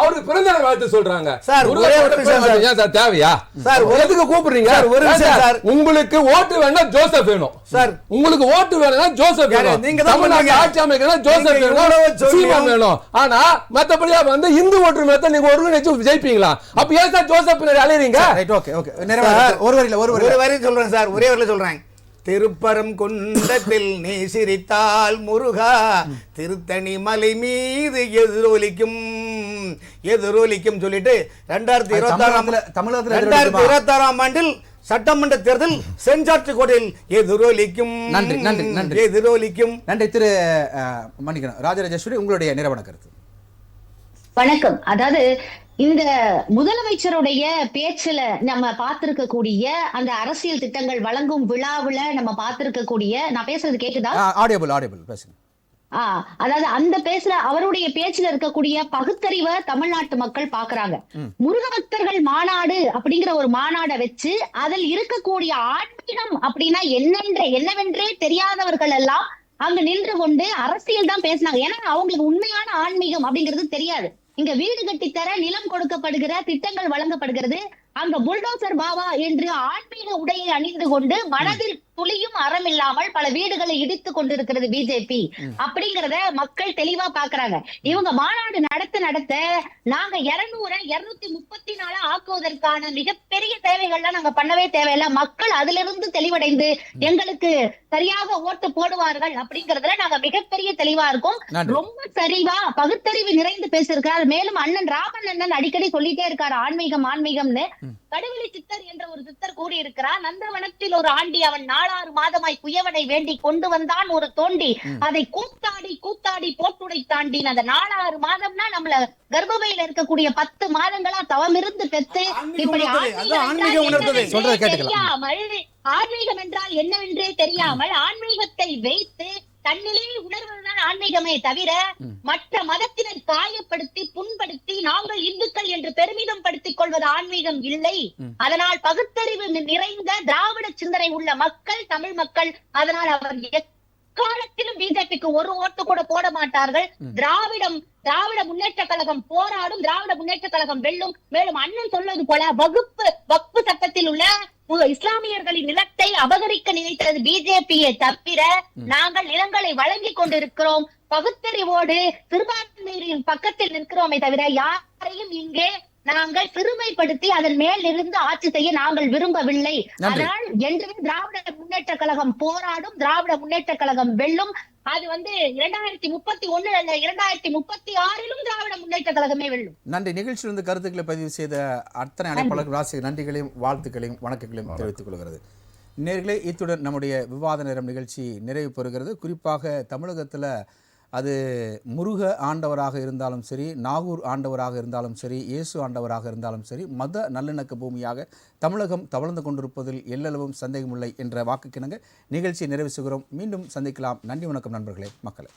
S5: அவருக்கு பிறந்த வாழ்த்து சொல்றாங்க
S4: சார். ஒரே ஒரு விஷயம்
S5: தேவையா சார்? எதுக்கு கூப்பிடுறீங்க? ஒரு விஷயம் சார், உங்களுக்கு ஓட்டு வேணும் ஜோசப் வேணும் சார். உங்களுக்கு ஓட்டு வேணும்னா ஜோசப் வேணும். நீங்க தமிழ்நாடு ஆட்சி அமைக்கணும், ஜோசப் வேணும், சீமான் வேணும். ஆனா மத்தபடியா வந்து இந்து ஓட்டு மேத்த நீங்க ஒருங்கிணைச்சு ஜெயிப்பீங்களா? அப்ப ஏன் சார் ஜோசப் பின்னாடி அலையறீங்க?
S4: ஒரு வரி சொல்றேன் சார், ஒரே வரியில சொல்றேன். திருப்பரம் கொண்டத்தில் நீ சிரித்தால் முருகா, திருத்தணி மலை மீது எதிரொலிக்கும் சொல்லிட்டு 2026ஆம் ஆண்டில் சட்டமன்ற தேர்தல் செஞ்சாற்று கோட்டையில் எதிரொலிக்கும். எதிரொலிக்கும்.
S1: நன்றி திரு மன்னிக்கணும் ராஜராஜேஸ்வரி, உங்களுடைய நிறைவான கருத்து.
S2: வணக்கம். அதாவது இந்த முதலமைச்சருடைய பேச்சுல நம்ம பார்த்திருக்க கூடிய அந்த அரசியல் திட்டங்கள் வழங்கும் விழாவுல நம்ம பார்த்திருக்க கூடிய, நான் பேசுறது கேக்குதா?
S1: ஆடியபிள் பேசுங்க.
S2: அதாவது அந்த அவருடைய பேச்சுல இருக்கக்கூடிய பகுத்தறிவை தமிழ்நாட்டு மக்கள் பாக்குறாங்க. முருக பக்தர்கள் மாநாடு அப்படிங்கிற ஒரு மாநாடை வச்சு அதில் இருக்கக்கூடிய ஆன்மீகம் அப்படின்னா என்னவென்றே தெரியாதவர்கள் எல்லாம் அங்க நின்று கொண்டு அரசியல் தான் பேசினாங்க. ஏன்னா அவங்களுக்கு உண்மையான ஆன்மீகம் அப்படிங்கிறது தெரியாது. இங்க வீடு கட்டித்தர நிலம் கொடுக்கப்படுகிற திட்டங்கள் வழங்கப்படுகிறது. அங்க புல்டோசர் பாபா என்று ஆன்மீக உடையை அணிந்து கொண்டு மனதில் துளியும் அறம் இல்லாமல் பல வீடுகளை இடித்து கொண்டிருக்கிறது பிஜேபி அப்படிங்கறத மக்கள் தெளிவா பாக்குறாங்க. இவங்க மாநாடு நடத்த நாங்க 234 ஆக்குவதற்கான மிகப்பெரிய தேவைகள்லாம் நாங்க பண்ணவே தேவையில்லை. மக்கள் அதிலிருந்து தெளிவடைந்து எங்களுக்கு சரியாக ஓட்டு போடுவார்கள் அப்படிங்கறதுல நாங்க மிகப்பெரிய தெளிவா இருக்கோம். ரொம்ப சரிவா பகுத்தறிவு நிறைந்து பேசியிருக்கிறார். மேலும் அண்ணன் ராமன் அண்ணன் அடிக்கடி சொல்லிட்டே இருக்காரு ஆன்மீகம்னு. கடுவெளி சித்தர் என்ற ஒரு சித்தர் கூறியிருக்கிறார், நந்தவனத்தில் ஒரு ஆண்டி அவன் 4 மாதமாய் குயவனை வேண்டி கொண்டு வந்தான் ஒரு தோண்டி, அதை கூத்தாடி போட்டுடை தாண்டி. அந்த 4 மாதம்னா நம்மள கர்ப்பப்பையில இருக்கக்கூடிய 10 மாதங்களா தவமிருந்து பெற்று இப்படி ஆன்மீகம் என்றால் என்னவென்றே தெரியாமல் ஆன்மீகத்தை வைத்து தன்னிலே உணர்வதுதான் ஆன்மீகமே தவிர மற்ற மதத்தினர் காயப்படுத்தி புண்படுத்தி நாங்கள் இந்துக்கள் என்று பெருமிதம் படுத்திக் கொள்வது ஆன்மீகம் இல்லை. அதனால் பகுத்தறிவு நிறைந்த திராவிட சிந்தனை உள்ள மக்கள் தமிழ் மக்கள், அதனால் அவர் எக்காலத்திலும் பிஜேபிக்கு ஒரு ஓட்டு கூட போட மாட்டார்கள். திராவிட முன்னேற்ற கழகம் போராடும், திராவிட முன்னேற்ற கழகம் வெல்லும். மேலும் அண்ணன் சொல்வது போல வக்பு சட்டத்தில் உள்ள இஸ்லாமியர்களின் நிலத்தை அபகரிக்க நினைத்தது பிஜேபியை தவிர நாங்கள் நிலங்களை வழங்கி கொண்டிருக்கிறோம். பகுத்தறிவோடு சிறுபான்மையினரின் பக்கத்தில் நிற்கிறோமே தவிர யாரையும் இங்கே நாங்கள் சிறுமைப்படுத்தி அதன் மேல் இருந்து ஆட்சி செய்ய நாங்கள் விரும்பவில்லை. அதனால் என்றுமே திராவிட முன்னேற்ற கழகம் போராடும், திராவிட முன்னேற்ற கழகம் வெல்லும். அது 2031 அல்ல 2036 திராவிட முன்னேற்ற கழகமே வெல்லும்.
S1: நன்றி. நிகழ்ச்சியிலிருந்து கருத்துக்களை பதிவு செய்த அத்தனை அழைப்பாளர்கள் ராசி நன்றிகளையும் வாழ்த்துக்களையும் வணக்கங்களையும் தெரிவித்துக் கொள்கிறது. நேர்களே, இத்துடன் நம்முடைய விவாத நேரம் நிகழ்ச்சி நிறைவு பெறுகிறது. குறிப்பாக தமிழகத்தில் அது முருக ஆண்டவராக இருந்தாலும் சரி, நாகூர் ஆண்டவராக இருந்தாலும் சரி, இயேசு ஆண்டவராக இருந்தாலும் சரி, மத நல்லிணக்க பூமியாக தமிழகம் தவழ்ந்து கொண்டிருப்பதில் எல்லளவும் சந்தேகமில்லை என்ற வாக்குக்கிணங்க நிகழ்ச்சியை நிறைவு செய்கிறோம். மீண்டும் சந்திக்கலாம். நன்றி, வணக்கம் நண்பர்களே, மக்களே.